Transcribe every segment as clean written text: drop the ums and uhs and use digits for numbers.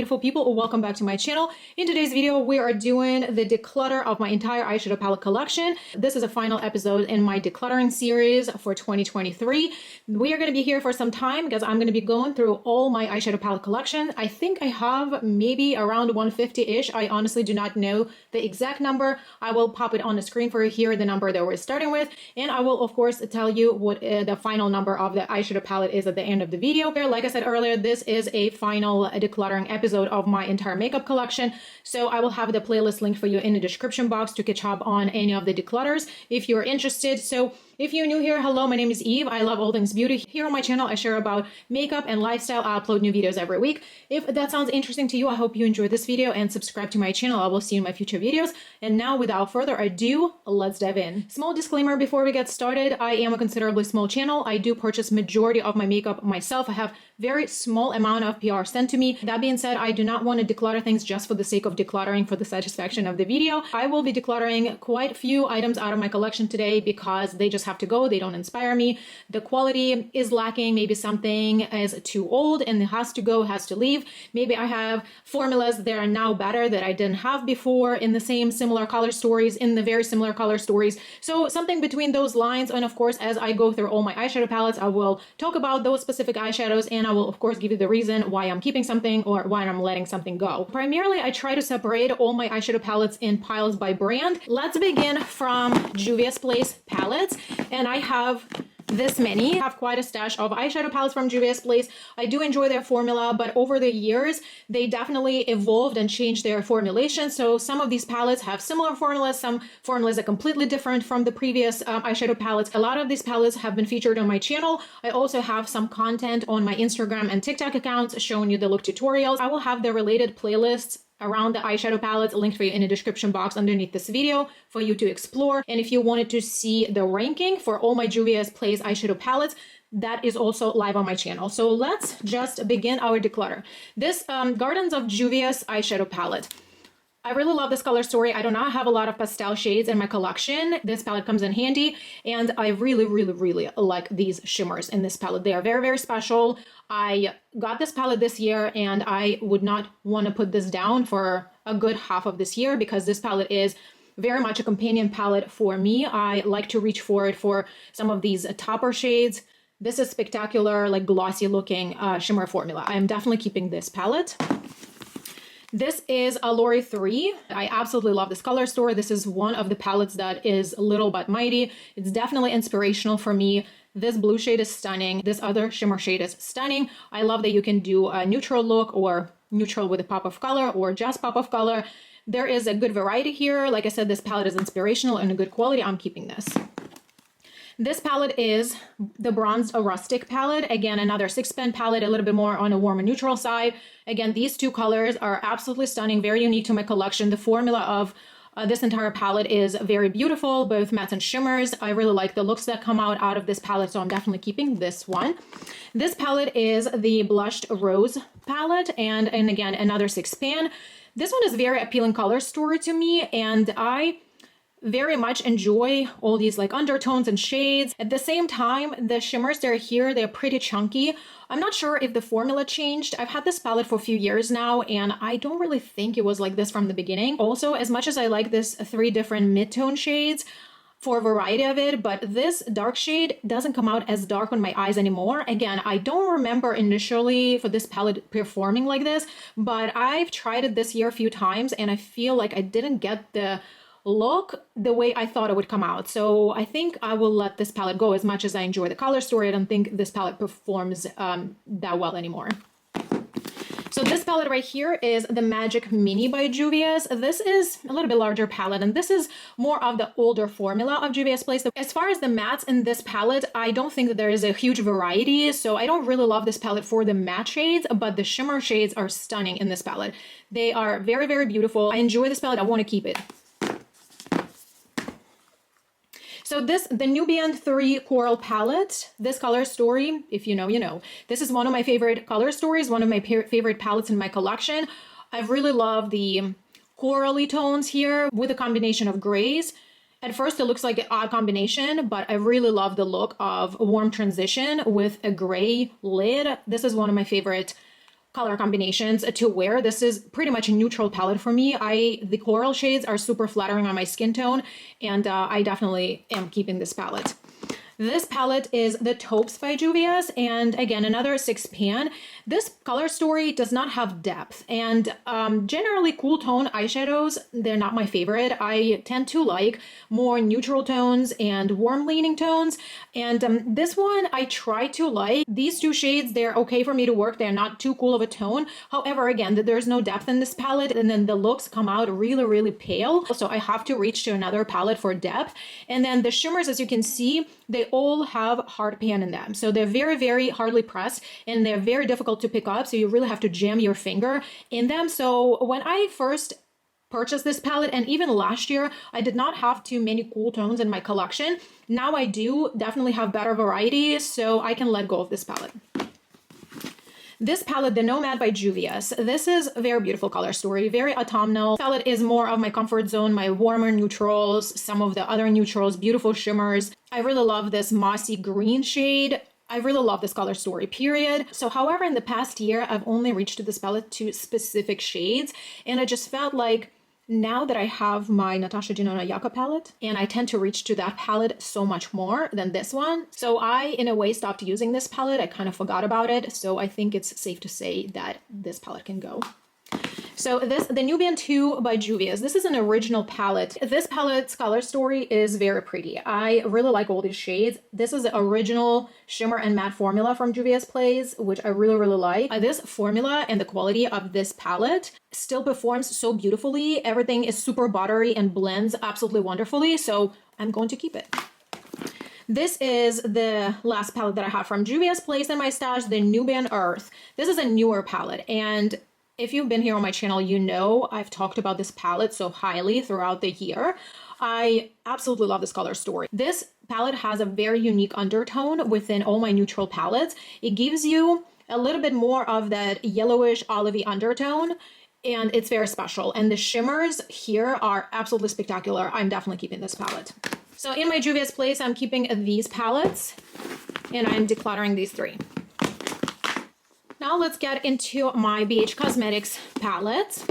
beautiful people, welcome back to my channel. In today's video we are doing the declutter of my entire eyeshadow palette collection. This is a final episode in my decluttering series for 2023. We are going to be here for some time because I'm going to be going through all my eyeshadow palette collection. I think I have maybe around 150-ish. I honestly do not know the exact number. I will pop it on the screen for you here, the number that we're starting with, and I will of course tell you what the final number of the eyeshadow palette is at the end of the video. Like I said earlier, this is a final decluttering episode of my entire makeup collection, so I will have the playlist link for you in the description box to catch up on any of the declutters if you're interested. So if you're new here, hello, my name is Eve. I love all things beauty. Here on my channel, I share about makeup and lifestyle. I upload new videos every week. If that sounds interesting to you, I hope you enjoyed this video and subscribe to my channel. I will see you in my future videos. And now, without further ado, let's dive in. Small disclaimer before we get started, I am a considerably small channel. I do purchase majority of my makeup myself. I have very small amount of PR sent to me. That being said, I do not want to declutter things just for the sake of decluttering for the satisfaction of the video. I will be decluttering quite a few items out of my collection today because they just have to go. They don't inspire me. The quality is lacking. Maybe something is too old and it has to go, has to leave. Maybe I have formulas that are now better that I didn't have before in the same similar color stories, in the very similar color stories. So something between those lines. And of course, as I go through all my eyeshadow palettes, I will talk about those specific eyeshadows and I will of course give you the reason why I'm keeping something or why I'm letting something go. Primarily, I try to separate all my eyeshadow palettes in piles by brand. Let's begin from Juvia's Place palettes, and I have this many. I have quite a stash of eyeshadow palettes from Juvia's Place. I do enjoy their formula, but over the years, they definitely evolved and changed their formulation. So some of these palettes have similar formulas. Some formulas are completely different from the previous eyeshadow palettes. A lot of these palettes have been featured on my channel. I also have some content on my Instagram and TikTok accounts showing you the look tutorials. I will have the related playlists around the eyeshadow palettes linked for you in the description box underneath this video for you to explore. And if you wanted to see the ranking for all my Juvia's Place eyeshadow palettes, that is also live on my channel. So let's just begin our declutter. This Gardens of Juvia's eyeshadow palette. I really love this color story. I do not have a lot of pastel shades in my collection. This palette comes in handy, and I really like these shimmers in this palette. They are very special. I got this palette this year, and I would not want to put this down for a good half of this year because this palette is very much a companion palette for me. I like to reach for it for some of these topper shades. This is spectacular, like glossy looking shimmer formula. I am definitely keeping this palette. This is Allure 3. I absolutely love this color story. This is one of the palettes that is little but mighty. It's definitely inspirational for me. This blue shade is stunning. This other shimmer shade is stunning. I love that you can do a neutral look or neutral with a pop of color or just pop of color. There is a good variety here. Like I said, this palette is inspirational and a good quality. I'm keeping this. This palette is the Bronzed Rustic palette. Again, another 6-pen palette, a little bit more on a warm and neutral side. Again, these two colors are absolutely stunning, very unique to my collection. The formula of this entire palette is very beautiful, both mattes and shimmers. I really like the looks that come out of this palette, so I'm definitely keeping this one. This palette is the Blushed Rose palette, and again, another 6-pan. This one is very appealing color story to me, and I very much enjoy all these like undertones and shades. At the same time, the shimmers that are here, they're pretty chunky. I'm not sure if the formula changed. I've had this palette for a few years now, and I don't really think it was like this from the beginning. Also, as much as I like this 3 different mid-tone shades for a variety of it, but this dark shade doesn't come out as dark on my eyes anymore. Again, I don't remember initially for this palette performing like this, but I've tried it this year a few times, and I feel like I didn't get the look the way I thought it would come out. So I think I will let this palette go. As much as I enjoy the color story, I don't think this palette performs that well anymore. So this palette right here is the Magic Mini by Juvia's. This is a little bit larger palette, and this is more of the older formula of Juvia's Place. As far as the mattes in this palette, I don't think that there is a huge variety, so I don't really love this palette for the matte shades, but the shimmer shades are stunning in this palette. They are very beautiful. I enjoy this palette. I want to keep it. So the Nubian 3 Coral palette, this color story, if you know, you know. This is one of my favorite color stories, one of my favorite palettes in my collection. I really love the corally tones here with a combination of grays. At first, it looks like an odd combination, but I really love the look of a warm transition with a gray lid. This is one of my favorite color combinations to wear. This is pretty much a neutral palette for me. The coral shades are super flattering on my skin tone, and I definitely am keeping this palette. This palette is the Taupes by Juvia, and again, another 6-pan. This color story does not have depth, and generally cool tone eyeshadows, they're not my favorite. I tend to like more neutral tones and warm leaning tones, and this one I try to like. These two shades, they're okay for me to work. They're not too cool of a tone. However, again, there's no depth in this palette, and then the looks come out really, really pale, so I have to reach to another palette for depth. And then the shimmers, as you can see, they all have hard pan in them. So they're very, very hardly pressed, and they're very difficult to pick up. So you really have to jam your finger in them. So when I first purchased this palette, and even last year, I did not have too many cool tones in my collection. Now I do definitely have better variety, so I can let go of this palette. This palette, the Nomad by Juvia, this is a very beautiful color story, very autumnal. This palette is more of my comfort zone, my warmer neutrals, some of the other neutrals, beautiful shimmers. I really love this mossy green shade. I really love this color story, period. So however, in the past year, I've only reached to this palette to specific shades, and I just felt like now that I have my Natasha Denona Yucca palette, and I tend to reach to that palette so much more than this one. So I, in a way, stopped using this palette. I kind of forgot about it. So I think it's safe to say that this palette can go. So the Nubian 2 by Juvia, this is an original palette. This palette's color story is very pretty. I really like all these shades. This is the original shimmer and matte formula from Juvia's Plays, which I really, really like. This formula and the quality of this palette still performs so beautifully. Everything is super buttery and blends absolutely wonderfully, so I'm going to keep it. This is the last palette that I have from Juvia's Place in my stash, the Nubian Earth. This is a newer palette, and if you've been here on my channel, you know I've talked about this palette so highly throughout the year. I absolutely love this color story. This palette has a very unique undertone within all my neutral palettes. It gives you a little bit more of that yellowish olivey undertone, and it's very special. And the shimmers here are absolutely spectacular. I'm definitely keeping this palette. So in my Juvia's Place, I'm keeping these palettes, and I'm decluttering these three. Now let's get into my BH Cosmetics palettes.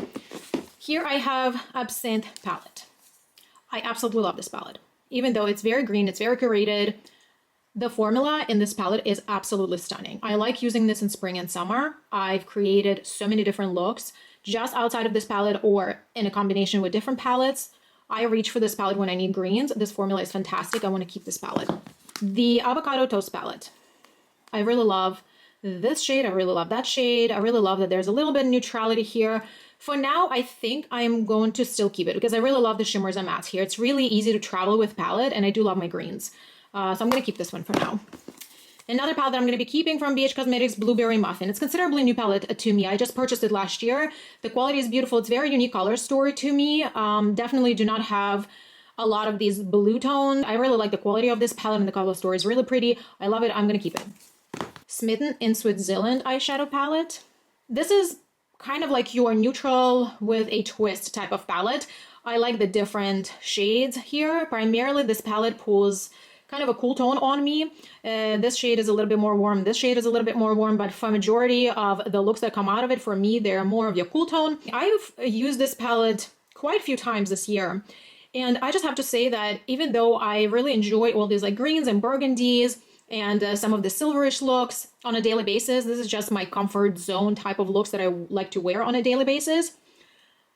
Here I have Absinthe palette. I absolutely love this palette. Even though it's very green, it's very curated, the formula in this palette is absolutely stunning. I like using this in spring and summer. I've created so many different looks just outside of this palette or in a combination with different palettes. I reach for this palette when I need greens. This formula is fantastic. I want to keep this palette. The Avocado Toast palette. I really love this shade. I really love that shade. I really love that there's a little bit of neutrality here. For now, I think I'm going to still keep it because I really love the shimmers and mattes here. It's really easy to travel with palette, and I do love my greens. So I'm going to keep this one for now. Another palette that I'm going to be keeping from BH Cosmetics, Blueberry Muffin. It's considerably new palette to me. I just purchased it last year. The quality is beautiful. It's very unique color story to me. Definitely do not have a lot of these blue tones. I really like the quality of this palette, and the color story is really pretty. I love it. I'm going to keep it. Smitten in Switzerland eyeshadow palette. This is kind of like your neutral with a twist type of palette. I like the different shades here. Primarily, this palette pulls kind of a cool tone on me. This shade is a little bit more warm. This shade is a little bit more warm, but for majority of the looks that come out of it, for me, they're more of your cool tone. I've used this palette quite a few times this year. And I just have to say that even though I really enjoy all these like greens and burgundies, and some of the silverish looks on a daily basis. This is just my comfort zone type of looks that I like to wear on a daily basis.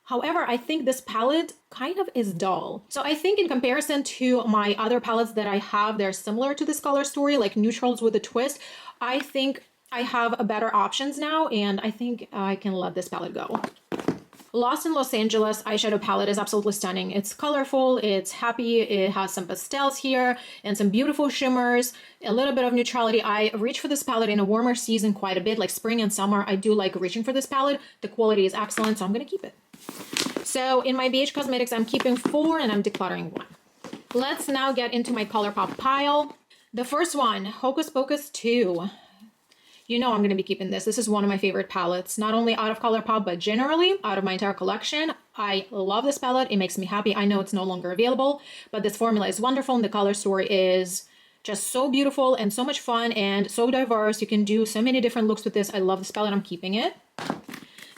However, I think this palette kind of is dull. So I think in comparison to my other palettes that I have, they're similar to this color story, like neutrals with a twist. I think I have better options now, and I think I can let this palette go. Lost in Los Angeles eyeshadow palette is absolutely stunning. It's colorful, it's happy, it has some pastels here and some beautiful shimmers, a little bit of neutrality. I reach for this palette in a warmer season quite a bit, like spring and summer. I do like reaching for this palette. The quality is excellent, so I'm going to keep it. So in my BH Cosmetics, I'm keeping 4 and I'm decluttering 1. Let's now get into my ColourPop pile. The first one, Hocus Pocus 2. You know I'm going to be keeping this. This is one of my favorite palettes, not only out of ColourPop, but generally out of my entire collection. I love this palette. It makes me happy. I know it's no longer available, but this formula is wonderful, and the color story is just so beautiful and so much fun and so diverse. You can do so many different looks with this. I love this palette. I'm keeping it.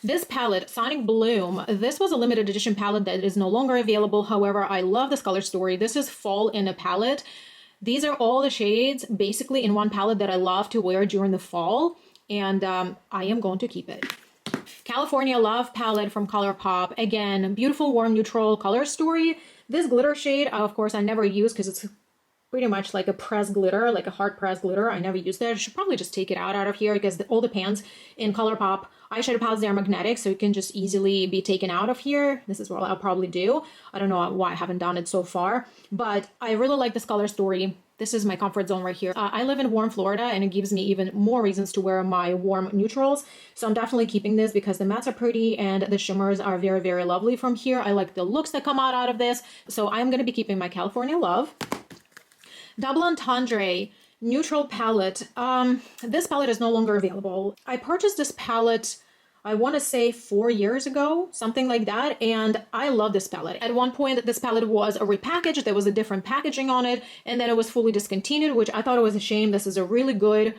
This palette, Sonic Bloom, this was a limited edition palette that is no longer available. However, I love this color story. This is fall in a palette. These are all the shades basically in one palette that I love to wear during the fall, and I am going to keep it. California Love palette from ColourPop. Again, beautiful warm neutral color story. This glitter shade, of course, I never use because it's pretty much like a pressed glitter, like a hard pressed glitter. I never use that. I should probably just take it out of here because all the pans in ColourPop eyeshadow palettes, they're magnetic, so it can just easily be taken out of here. This is what I'll probably do. I don't know why I haven't done it so far, but I really like this color story. This is my comfort zone right here. I live in warm Florida, and it gives me even more reasons to wear my warm neutrals. So I'm definitely keeping this because the mattes are pretty and the shimmers are very, very lovely from here. I like the looks that come out of this. So I'm going to be keeping my California Love. Double Entendre neutral palette. This palette is no longer available. I purchased this palette, I want to say 4 years ago, something like that, and I love this palette. At one point, this palette was a repackaged, there was a different packaging on it, and then it was fully discontinued, which I thought it was a shame. This is a really good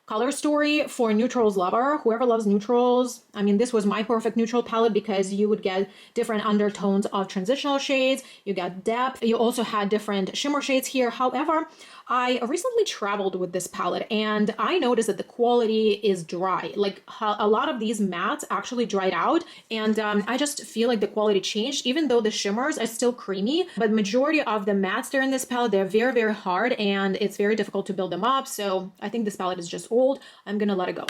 color story for neutrals lover. Whoever loves neutrals, I mean, this was my perfect neutral palette because you would get different undertones of transitional shades, you got depth, you also had different shimmer shades here. However, I recently traveled with this palette and I noticed that the quality is dry. Like a lot of these mattes actually dried out, and I just feel like the quality changed, even though the shimmers are still creamy. But majority of the mattes there in this palette, they're very, very hard and it's very difficult to build them up. So I think this palette is just old. I'm gonna let it go.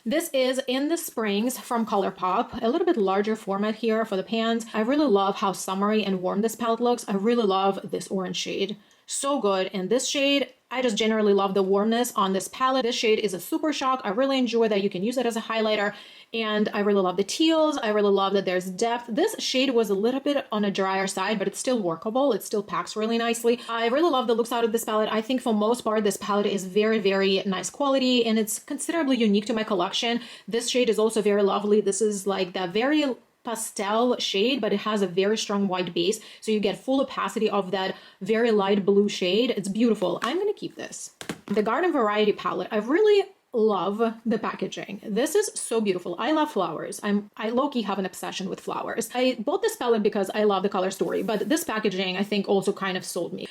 This is In the Springs from ColourPop, a little bit larger format here for the pans. I really love how summery and warm this palette looks. I really love this orange shade. So good. And this shade, I just generally love the warmness on this palette. This shade is a super shock. I really enjoy that you can use it as a highlighter. And I really love the teals. I really love that there's depth. This shade was a little bit on a drier side, but it's still workable. It still packs really nicely. I really love the looks out of this palette. I think for most part, this palette is very, very nice quality and it's considerably unique to my collection. This shade is also very lovely. This is like that very pastel shade, but it has a very strong white base, so you get full opacity of that very light blue shade. It's beautiful. I'm gonna keep this. The Garden Variety palette, I really love the packaging. This is so beautiful. I love flowers. I low-key have an obsession with flowers. I bought this palette because I love the color story, but this packaging I think also kind of sold me.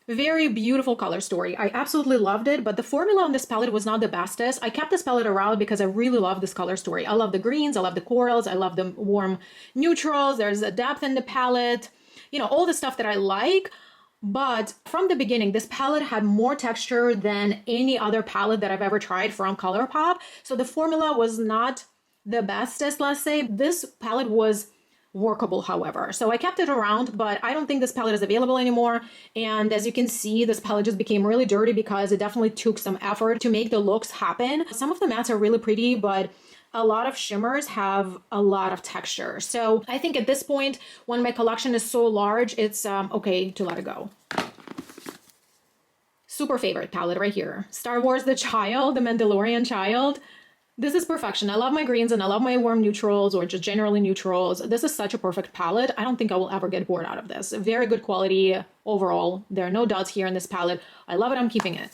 Very beautiful color story. I absolutely loved it, but the formula on this palette was not the bestest. I kept this palette around because I really love this color story. I love the greens, I love the corals, I love the warm neutrals, there's a depth in the palette, you know, all the stuff that I like. But from the beginning, this palette had more texture than any other palette that I've ever tried from ColourPop. So the formula was not the bestest, let's say. This palette was workable, however. So I kept it around, but I don't think this palette is available anymore. And as you can see, this palette just became really dirty because it definitely took some effort to make the looks happen. Some of the mattes are really pretty, but a lot of shimmers have a lot of texture. So I think at this point, when my collection is so large, it's okay to let it go. Super favorite palette right here. Star Wars The Child, The Mandalorian Child. This is perfection. I love my greens and I love my warm neutrals or just generally neutrals. This is such a perfect palette. I don't think I will ever get bored out of this. Very good quality overall. There are no dots here in this palette. I love it. I'm keeping it.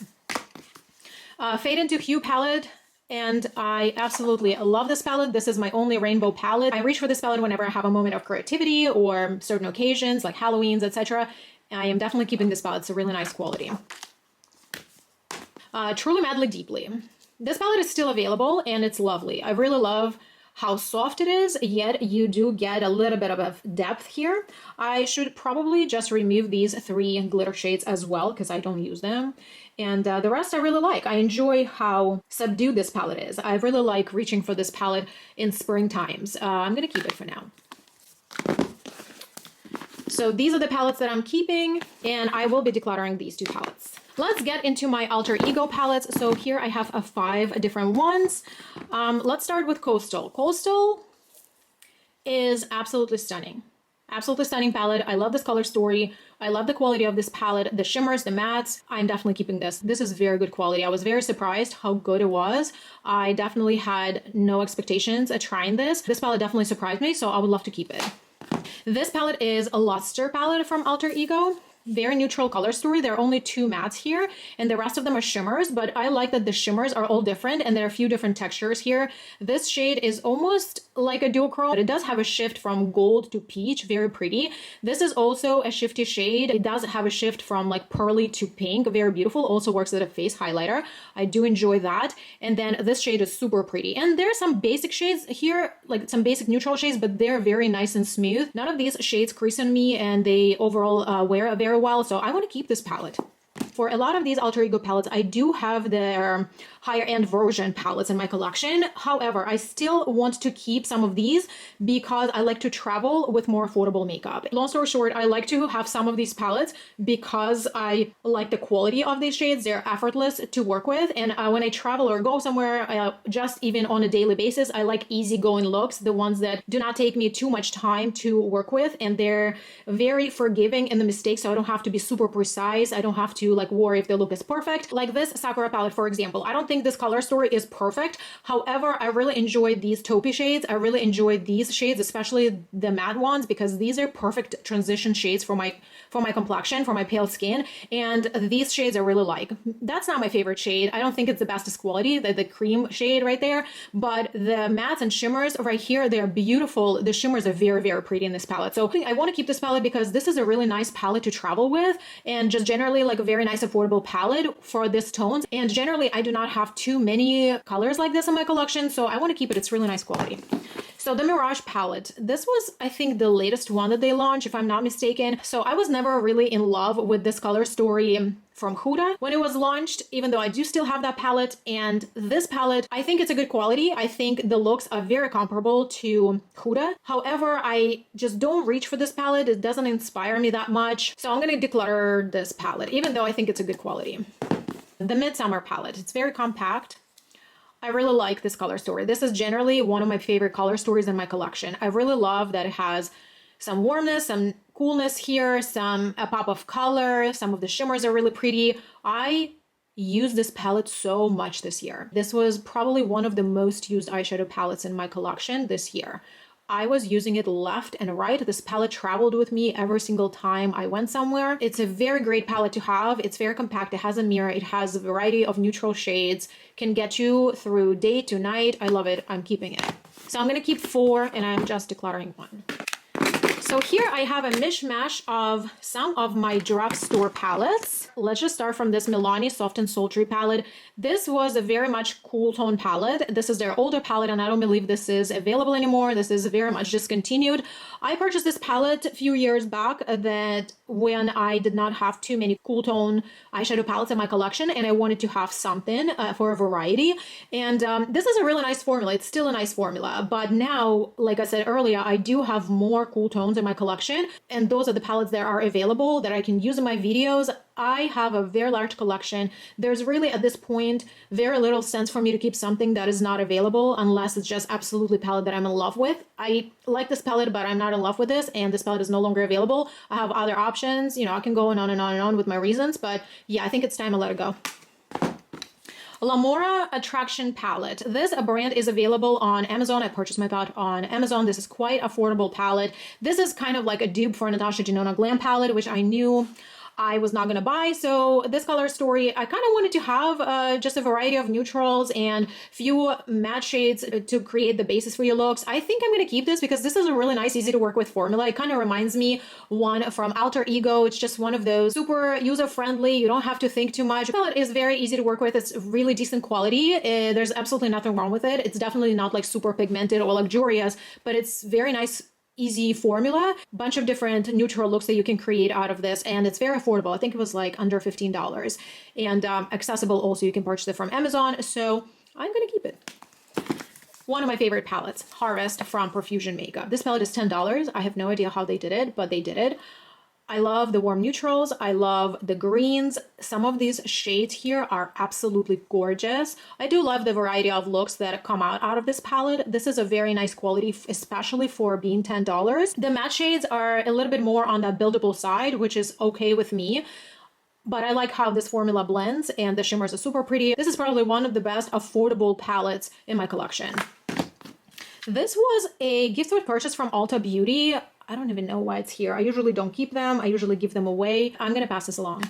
Fade into Hue palette. And I absolutely love this palette. This is my only rainbow palette. I reach for this palette whenever I have a moment of creativity or certain occasions like Halloween's, etc. I am definitely keeping this palette. It's a really nice quality. Truly Madly Deeply. This palette is still available and it's lovely. I really love how soft it is, yet you do get a little bit of depth here. I should probably just remove these 3 glitter shades as well because I don't use them. And the rest I really like. I enjoy how subdued this palette is. I really like reaching for this palette in spring times. I'm gonna keep it for now. So these are the palettes that I'm keeping, and I will be decluttering these 2 palettes. Let's get into my alter ego palettes. So here I have 5 different ones. Let's start with Coastal. Coastal is absolutely stunning. Absolutely stunning palette. I love this color story. I love the quality of this palette, the shimmers, the mattes. I'm definitely keeping this. This is very good quality. I was very surprised how good it was. I definitely had no expectations at trying this. This palette definitely surprised me, so I would love to keep it. This palette is a Luster palette from Alter Ego. very neutral color story. There are only 2 mattes here and the rest of them are shimmers, but I like that the shimmers are all different and there are a few different textures here. This shade is almost like a duochrome, but it does have a shift from gold to peach, very pretty. This is also a shifty shade. It does have a shift from like pearly to pink, very beautiful. Also works as a face highlighter. I do enjoy that. And then this shade is super pretty. And there are some basic shades here, like some basic neutral shades, but they're very nice and smooth. None of these shades crease on me and they overall wear very well, so I want to keep this palette. For a lot of these alter ego palettes, I do have their higher end version palettes in my collection. However, I still want to keep some of these because I like to travel with more affordable makeup. Long story short, I like to have some of these palettes because I like the quality of these shades. They're effortless to work with. And when I travel or go somewhere, just even on a daily basis, I like easygoing looks, the ones that do not take me too much time to work with. And they're very forgiving in the mistakes, so I don't have to be super precise. I don't have to like worry if the look is perfect. Like this Sakura palette, for example, I don't think this color story is perfect. However, I really enjoy these taupey shades. I really enjoy these shades, especially the matte ones, because these are perfect transition shades for my complexion, for my pale skin. And these shades I really like. That's not my favorite shade. I don't think it's the bestest quality, the cream shade right there, but the mattes and shimmers right here, they're beautiful. The shimmers are very, very pretty in this palette. So I want to keep this palette because this is a really nice palette to travel with, and just generally like a very nice affordable palette for this tones. And generally I do not have too many colors like this in my collection, so I want to keep it. It's really nice quality. So the Mirage palette, this was, I think, the latest one that they launched, if I'm not mistaken. So I was never really in love with this color story from Huda when it was launched, even though I do still have that palette. And this palette, I think it's a good quality. I think the looks are very comparable to Huda. However, I just don't reach for this palette. It doesn't inspire me that much. So I'm going to declutter this palette, even though I think it's a good quality. The Midsummer palette, it's very compact. I really like this color story. This is generally one of my favorite color stories in my collection. I really love that it has some warmness, some coolness here, a pop of color. Some of the shimmers are really pretty. I used this palette so much this year. This was probably one of the most used eyeshadow palettes in my collection this year. I was using it left and right. This palette traveled with me every single time I went somewhere. It's a very great palette to have. It's very compact. It has a mirror. It has a variety of neutral shades. Can get you through day to night. I love it. I'm keeping it. So I'm going to keep 4 and I'm just decluttering 1. So here I have a mishmash of some of my drugstore palettes. Let's just start from this Milani Soft and Sultry palette. This was a very much cool tone palette. This is their older palette and I don't believe this is available anymore. This is very much discontinued. I purchased this palette a few years back that when I did not have too many cool tone eyeshadow palettes in my collection and I wanted to have something for a variety. And this is a really nice formula. It's still a nice formula, but now, like I said earlier, I do have more cool tones in my collection, and those are the palettes that are available that I can use in my videos. I have a very large collection. There's really at this point very little sense for me to keep something that is not available unless it's just absolutely palette that I'm in love with. I like this palette, but I'm not in love with this, and this palette is no longer available. I have other options. You know, I can go on and on and on with my reasons, but yeah, I think it's time to let it go. Lamora Attraction palette. This brand is available on Amazon. I purchased my palette on Amazon. This is quite affordable palette. This is kind of like a dupe for Natasha Denona Glam palette, which I knew I was not going to buy. So this color story, I kind of wanted to have just a variety of neutrals and few matte shades to create the basis for your looks. I think I'm going to keep this because this is a really nice, easy to work with formula. It kind of reminds me one from Alter Ego. It's just one of those super user-friendly. You don't have to think too much. The palette is very easy to work with. It's really decent quality. There's absolutely nothing wrong with it. It's definitely not like super pigmented or luxurious, but it's very nice, easy formula, bunch of different neutral looks that you can create out of this, and it's very affordable. I think it was like under $15 and accessible. Also, you can purchase it from Amazon, so I'm gonna keep it. One of my favorite palettes, Harvest from Profusion Makeup. This palette is $10. I have no idea how they did it, but they did it. I love the warm neutrals. I love the greens. Some of these shades here are absolutely gorgeous. I do love the variety of looks that come out of this palette. This is a very nice quality, especially for being $10. The matte shades are a little bit more on that buildable side, which is okay with me. But I like how this formula blends, and the shimmers are super pretty. This is probably one of the best affordable palettes in my collection. This was a gift with purchase from Ulta Beauty. I don't even know why it's here. I usually don't keep them. I usually give them away. I'm gonna pass this along.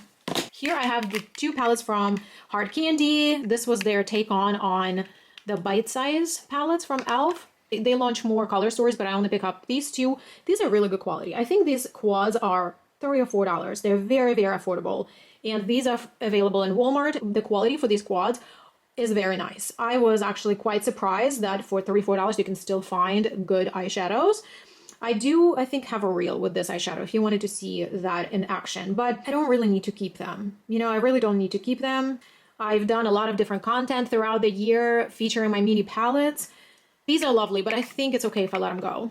Here I have the two palettes from Hard Candy. This was their take on the bite size palettes from e.l.f. They launch more color stores, but I only pick up these two. These are really good quality. I think these quads are $3 or $4. They're very, very affordable. And these are available in Walmart. The quality for these quads is very nice. I was actually quite surprised that for $3, $4 you can still find good eyeshadows. I think, have a reel with this eyeshadow if you wanted to see that in action, but I don't really need to keep them. You know, I really don't need to keep them. I've done a lot of different content throughout the year featuring my mini palettes. These are lovely, but I think it's okay if I let them go.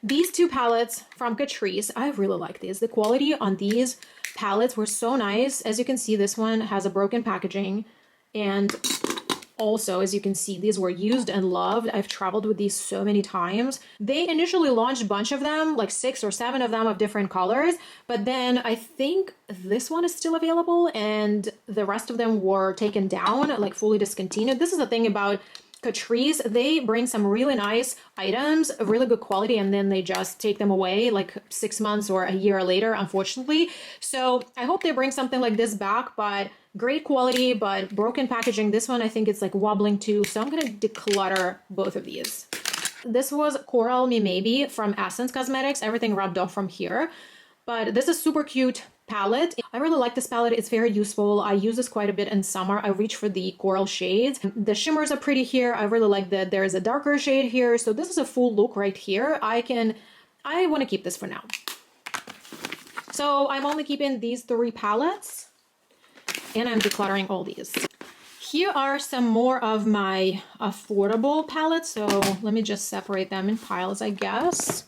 These two palettes from Catrice, I really like these. The quality on these palettes were so nice. As you can see, this one has a broken packaging, and also, as you can see, these were used and loved. I've traveled with these so many times. They initially launched a bunch of them, like 6 or 7 of them of different colors, but then I think this one is still available and the rest of them were taken down, like fully discontinued. This is the thing about Catrice. They bring some really nice items of really good quality and then they just take them away like 6 months or a year later, unfortunately. So I hope they bring something like this back, but great quality, but broken packaging. This one, I think it's like wobbling too. So I'm going to declutter both of these. This was Coral Me Maybe from Essence Cosmetics. Everything rubbed off from here, but this is super cute palette. I really like this palette. It's very useful. I use this quite a bit in summer. I reach for the coral shades. The shimmers are pretty here. I really like that there is a darker shade here. So this is a full look right here. I want to keep this for now. So I'm only keeping these 3 palettes and I'm decluttering all these. Here are some more of my affordable palettes. So let me just separate them in piles, I guess.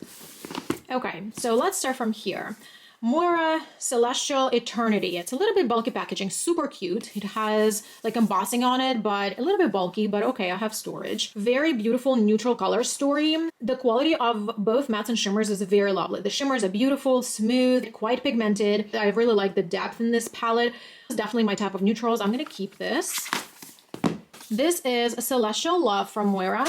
Okay, so let's start from here. Moira Celestial Eternity. It's a little bit bulky packaging, super cute. It has like embossing on it, but a little bit bulky, but okay, I have storage. Very beautiful neutral color story. The quality of both mattes and shimmers is very lovely. The shimmers are beautiful, smooth, quite pigmented. I really like the depth in this palette. It's definitely my type of neutrals. I'm gonna keep this. This is Celestial Love from Moira.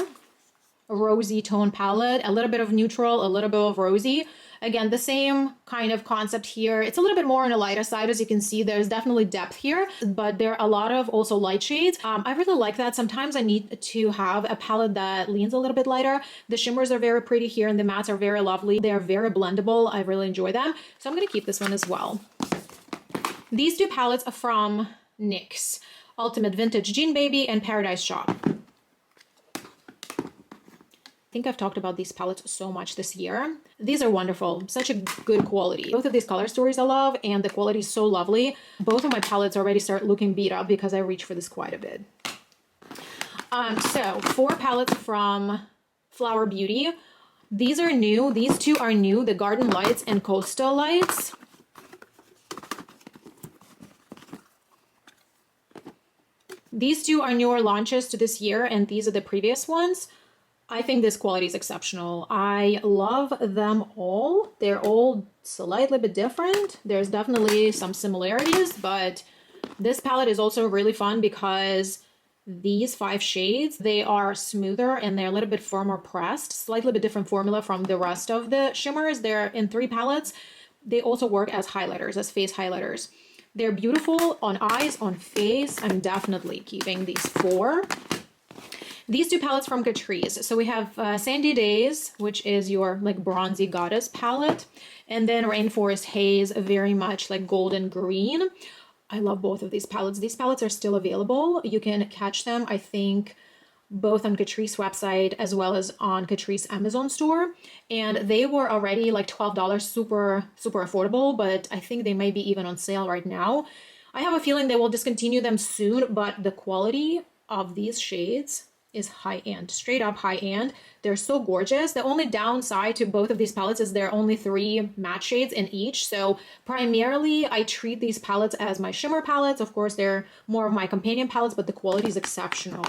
A rosy tone palette, a little bit of neutral, a little bit of rosy. Again, the same kind of concept here. It's a little bit more on the lighter side. As you can see, there's definitely depth here, but there are a lot of also light shades. I really like that. Sometimes I need to have a palette that leans a little bit lighter. The shimmers are very pretty here and the mattes are very lovely. They are very blendable. I really enjoy them. So I'm going to keep this one as well. These 2 palettes are from NYX. Ultimate Vintage Jean Baby and Paradise Shop. I think I've talked about these palettes so much this year. These are wonderful, such a good quality. Both of these color stories I love and the quality is so lovely. Both of my palettes already start looking beat up because I reach for this quite a bit. So 4 palettes from Flower Beauty. These are new. These 2 are new, the Garden Lights and Coastal Lights. These 2 are newer launches to this year and these are the previous ones. I think this quality is exceptional. I love them all. They're all slightly bit different. There's definitely some similarities, but this palette is also really fun because these 5 shades, they are smoother and they're a little bit firmer pressed, slightly bit different formula from the rest of the shimmers. They're in 3 palettes. They also work as highlighters, as face highlighters. They're beautiful on eyes, on face. I'm definitely keeping these 4. These 2 palettes from Catrice. So we have Sandy Days, which is your like bronzy goddess palette. And then Rainforest Haze, very much like golden green. I love both of these palettes. These palettes are still available. You can catch them, I think, both on Catrice website as well as on Catrice Amazon store. And they were already like $12, super affordable, but I think they may be even on sale right now. I have a feeling they will discontinue them soon, but the quality of these shades is high-end, straight up high-end. They're so gorgeous. The only downside to both of these palettes is there are only 3 matte shades in each. So primarily I treat these palettes as my shimmer palettes. Of course, they're more of my companion palettes, but the quality is exceptional.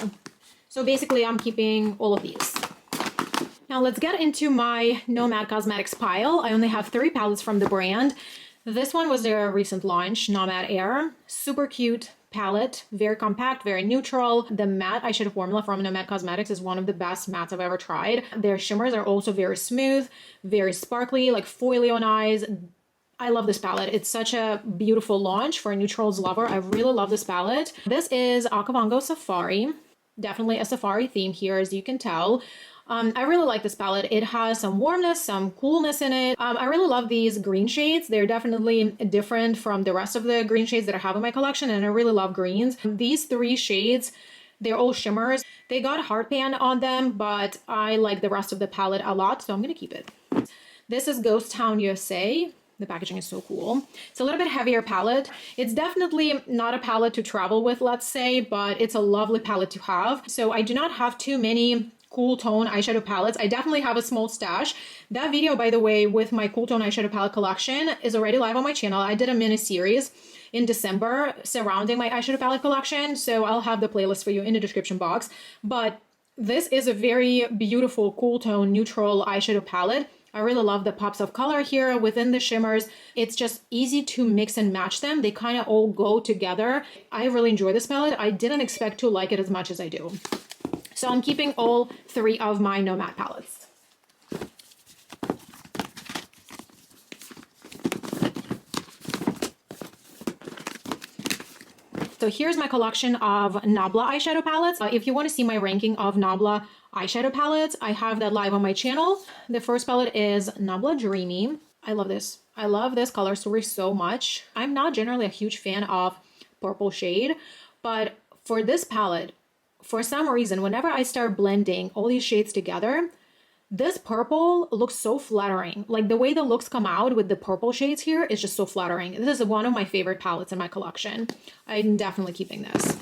So basically I'm keeping all of these. Now let's get into my NOMAD Cosmetics pile. I only have 3 palettes from the brand. This one was their recent launch, Nomad Air. Super cute palette. Very compact, very neutral. The matte eyeshadow formula from NOMAD Cosmetics is one of the best mattes I've ever tried. Their shimmers are also very smooth, very sparkly, like foily on eyes. I love this palette. It's such a beautiful launch for a neutrals lover. I really love this palette. This is Okavango Safari. Definitely a safari theme here, as you can tell. I really like this palette. It has some warmness, some coolness in it. I really love these green shades. They're definitely different from the rest of the green shades that I have in my collection, and I really love greens. These three shades, they're all shimmers. They got hard pan on them, but I like the rest of the palette a lot, so I'm gonna keep it. This is Ghost Town USA. The packaging is so cool. It's a little bit heavier palette. It's definitely not a palette to travel with, let's say, but it's a lovely palette to have. So I do not have too many cool tone eyeshadow palettes. I definitely have a small stash. That video, by the way, with my cool tone eyeshadow palette collection is already live on my channel. I did a mini series in December surrounding my eyeshadow palette collection, so I'll have the playlist for you in the description box. But this is a very beautiful cool tone neutral eyeshadow palette. I really love the pops of color here within the shimmers. It's just easy to mix and match them. They kind of all go together. I really enjoy this palette. I didn't expect to like it as much as I do. So I'm keeping all three of my NOMAD palettes. So here's my collection of Nabla eyeshadow palettes. If you want to see my ranking of Nabla eyeshadow palettes, I have that live on my channel. The first palette is Nabla Dreamy. I love this. I love this color story so much. I'm not generally a huge fan of purple shade, but for this palette, for some reason, whenever I start blending all these shades together, this purple looks so flattering. Like the way the looks come out with the purple shades here is just so flattering. This is one of my favorite palettes in my collection. I'm definitely keeping this.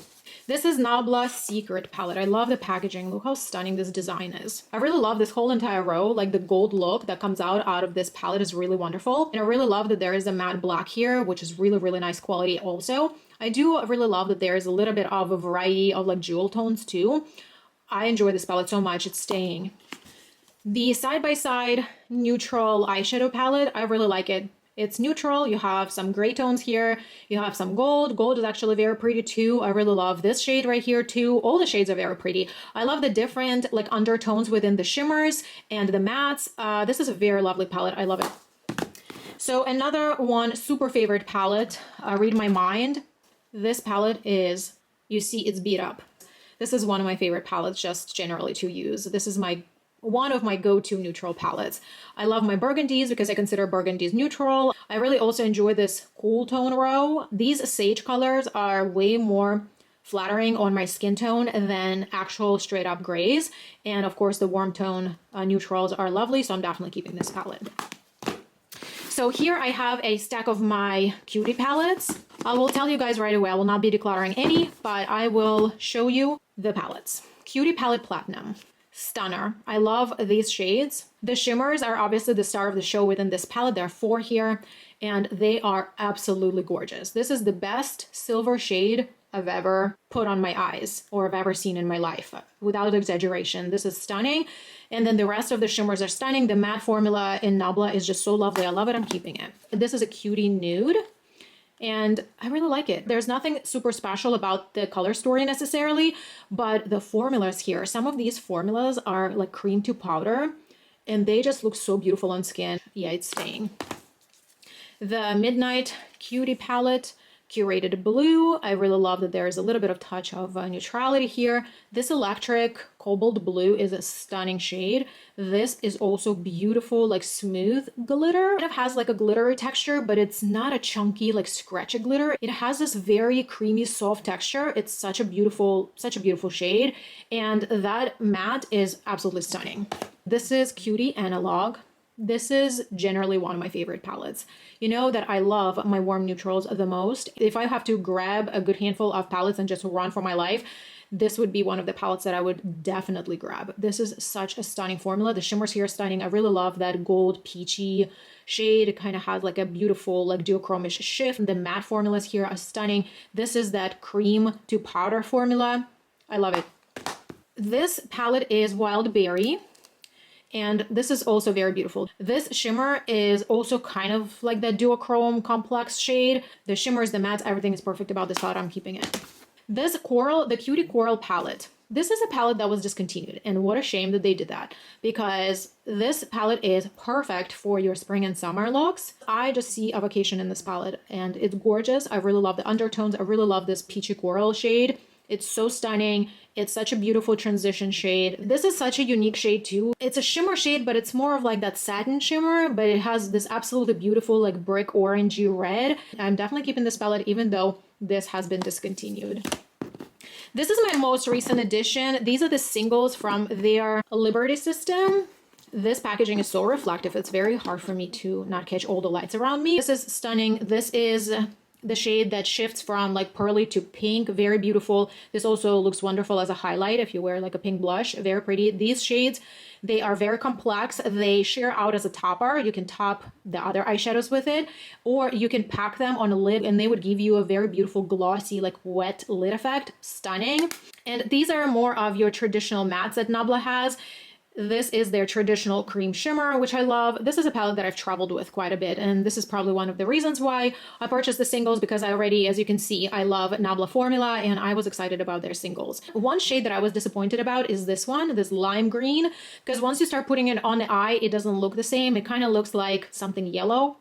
This is Nabla Secret palette. I love the packaging. Look how stunning this design is. I really love this whole entire row. Like the gold look that comes out of this palette is really wonderful. And I really love that there is a matte black here, which is really, really nice quality also. I do really love that there is a little bit of a variety of like jewel tones too. I enjoy this palette so much. It's staying. The side-by-side neutral eyeshadow palette, I really like it. It's neutral. You have some gray tones here. You have some gold. Gold is actually very pretty too. I really love this shade right here too. All the shades are very pretty. I love the different like undertones within the shimmers and the mattes. This is a very lovely palette. I love it. So another one super favorite palette, Read My Mind. This palette is, you see it's beat up. This is one of my favorite palettes just generally to use. This is one of my go-to neutral palettes. I love my burgundies because I consider burgundies neutral. I really also enjoy this cool tone row. These sage colors are way more flattering on my skin tone than actual straight up grays. And of course the warm tone neutrals are lovely, so I'm definitely keeping this palette. So here I have a stack of my cutie palettes. I will tell you guys right away, I will not be decluttering any, but I will show you the palettes. Cutie Palette Platinum. Stunner. I love these shades. The shimmers are obviously the star of the show within this palette. There are 4 here, and they are absolutely gorgeous. This is the best silver shade I've ever put on my eyes or I've ever seen in my life. Without exaggeration, this is stunning. And then the rest of the shimmers are stunning. The matte formula in Nabla is just so lovely. I love it. I'm keeping it. This is a cutie nude. And I really like it. There's nothing super special about the color story necessarily, but the formulas here, some of these formulas are like cream to powder and they just look so beautiful on skin. Yeah, it's staying. The Midnight Cutie Palette, Curated Blue. I really love that there is a little bit of touch of neutrality here. This Electric Cobalt Blue is a stunning shade. This is also beautiful, like smooth glitter. It has like a glittery texture, but it's not a chunky, like scratchy glitter. It has this very creamy, soft texture. It's such a beautiful shade. And that matte is absolutely stunning. This is Cutie Analog. This is generally one of my favorite palettes. You know that I love my warm neutrals the most. If I have to grab a good handful of palettes and just run for my life, this would be one of the palettes that I would definitely grab. This is such a stunning formula. The shimmers here are stunning. I really love that gold peachy shade. It kind of has like a beautiful like duochromish shift. The matte formulas here are stunning. This is that cream to powder formula. I love it. This palette is Wild Berry. And this is also very beautiful. This shimmer is also kind of like the duochrome complex shade. The shimmers, the mattes, everything is perfect about this palette. I'm keeping it. This Coral, the Cutie Coral palette. This is a palette that was discontinued, and what a shame that they did that, because this palette is perfect for your spring and summer looks. I just see a vacation in this palette, and it's gorgeous. I really love the undertones. I really love this peachy coral shade. It's so stunning. It's such a beautiful transition shade. This is such a unique shade too. It's a shimmer shade, but it's more of like that satin shimmer, but it has this absolutely beautiful like brick orangey red. I'm definitely keeping this palette even though this has been discontinued. This is my most recent addition. These are the singles from their Liberty system. This packaging is so reflective. It's very hard for me to not catch all the lights around me. This is stunning. This is the shade that shifts from like pearly to pink. Very beautiful. This also looks wonderful as a highlight if you wear like a pink blush. Very pretty. These shades, they are very complex. They sheer out as a topper. You can top the other eyeshadows with it, or you can pack them on a lid and they would give you a very beautiful glossy like wet lid effect. Stunning. And these are more of your traditional mattes that Nabla has. This is their traditional cream shimmer, which I love. This is a palette that I've traveled with quite a bit, and this is probably one of the reasons why I purchased the singles, because I already, as you can see, I love Nabla formula, and I was excited about their singles. One shade that I was disappointed about is this one, this lime green, because once you start putting it on the eye, it doesn't look the same. It kind of looks like something yellow,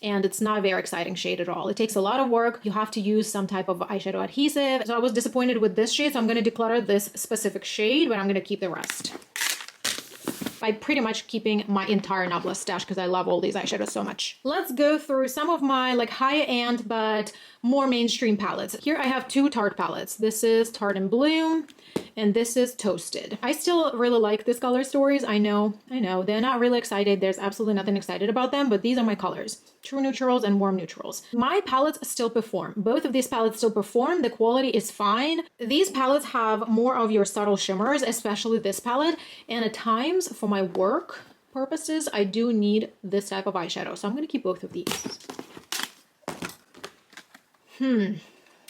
and it's not a very exciting shade at all. It takes a lot of work. You have to use some type of eyeshadow adhesive. So I was disappointed with this shade, so I'm going to declutter this specific shade, but I'm going to keep the rest. By pretty much keeping my entire Nabla stash because I love all these eyeshadows so much. Let's go through some of my like high-end but more mainstream palettes. Here I have two Tarte palettes. This is Tarte and Bloom, and this is Toasted. I still really like these color stories. I know, they're not really excited. There's absolutely nothing excited about them, but these are my colors. True neutrals and warm neutrals. My palettes still perform. Both of these palettes still perform. The quality is fine. These palettes have more of your subtle shimmers, especially this palette. And at times, for my work purposes, I do need this type of eyeshadow. So I'm going to keep both of these.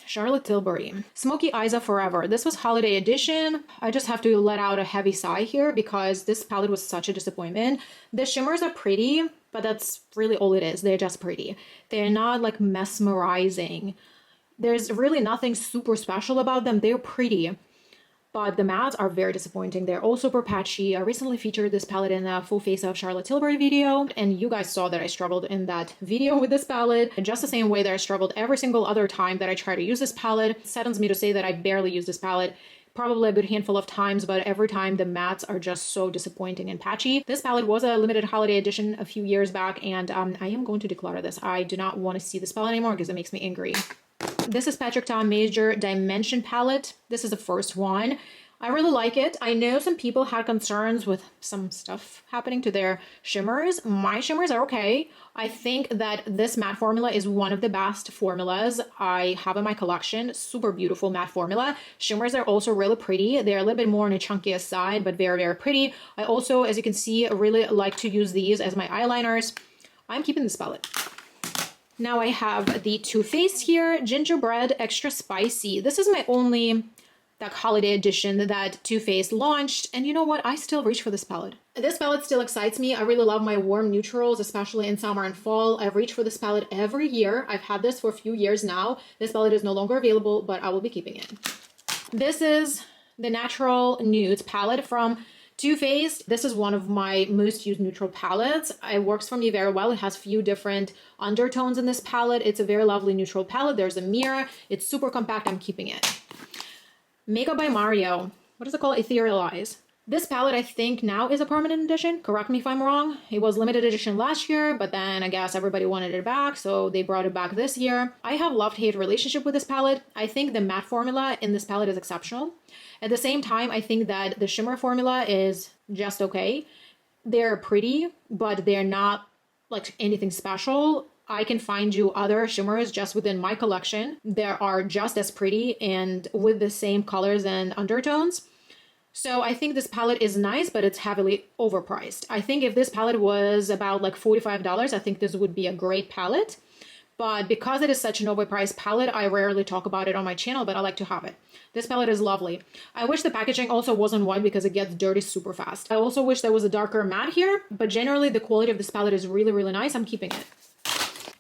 Charlotte Tilbury. Smoky Eyes Are Forever. This was holiday edition. I just have to let out a heavy sigh here because this palette was such a disappointment. The shimmers are pretty, but that's really all it is. They're just pretty. They're not like mesmerizing. There's really nothing super special about them. They're pretty, but the mattes are very disappointing. They're all super patchy. I recently featured this palette in a full face of Charlotte Tilbury video, and you guys saw that I struggled in that video with this palette. And just the same way that I struggled every single other time that I try to use this palette. It saddens me to say that I barely use this palette. Probably a good handful of times, but every time the mattes are just so disappointing and patchy. This palette was a limited holiday edition a few years back, and I am going to declutter this. I do not want to see this palette anymore because it makes me angry. This is Patrick Ta Major Dimension palette. This is the first one. I really like it. I know some people had concerns with some stuff happening to their shimmers. My shimmers are okay. I think that this matte formula is one of the best formulas I have in my collection. Super beautiful matte formula. Shimmers are also really pretty. They're a little bit more on the chunkier side, but very, very pretty. I also, as you can see, really like to use these as my eyeliners. I'm keeping this palette. Now I have the Too Faced here, Gingerbread Extra Spicy. This is my only that holiday edition that Too Faced launched, and you know what? I still reach for this palette. This palette still excites me. I really love my warm neutrals, especially in summer and fall. I've reached for this palette every year. I've had this for a few years now. This palette is no longer available, but I will be keeping it. This is the Natural Nudes palette from Too Faced. This is one of my most used neutral palettes. It works for me very well. It has few different undertones in this palette. It's a very lovely neutral palette. There's a mirror. It's super compact. I'm keeping it. Makeup by Mario. What does it call? Ethereal Eyes. This palette, I think, now is a permanent edition. Correct me if I'm wrong. It was limited edition last year, but then I guess everybody wanted it back, so they brought it back this year. I have love-hate relationship with this palette. I think the matte formula in this palette is exceptional. At the same time, I think that the shimmer formula is just okay. They're pretty, but they're not like anything special. I can find you other shimmers just within my collection. They are just as pretty and with the same colors and undertones. So I think this palette is nice, but it's heavily overpriced. I think if this palette was about like $45, I think this would be a great palette. but because it is such an overpriced palette, I rarely talk about it on my channel, but I like to have it. This palette is lovely. I wish the packaging also wasn't white because it gets dirty super fast. I also wish there was a darker matte here, but generally the quality of this palette is really, really nice. I'm keeping it.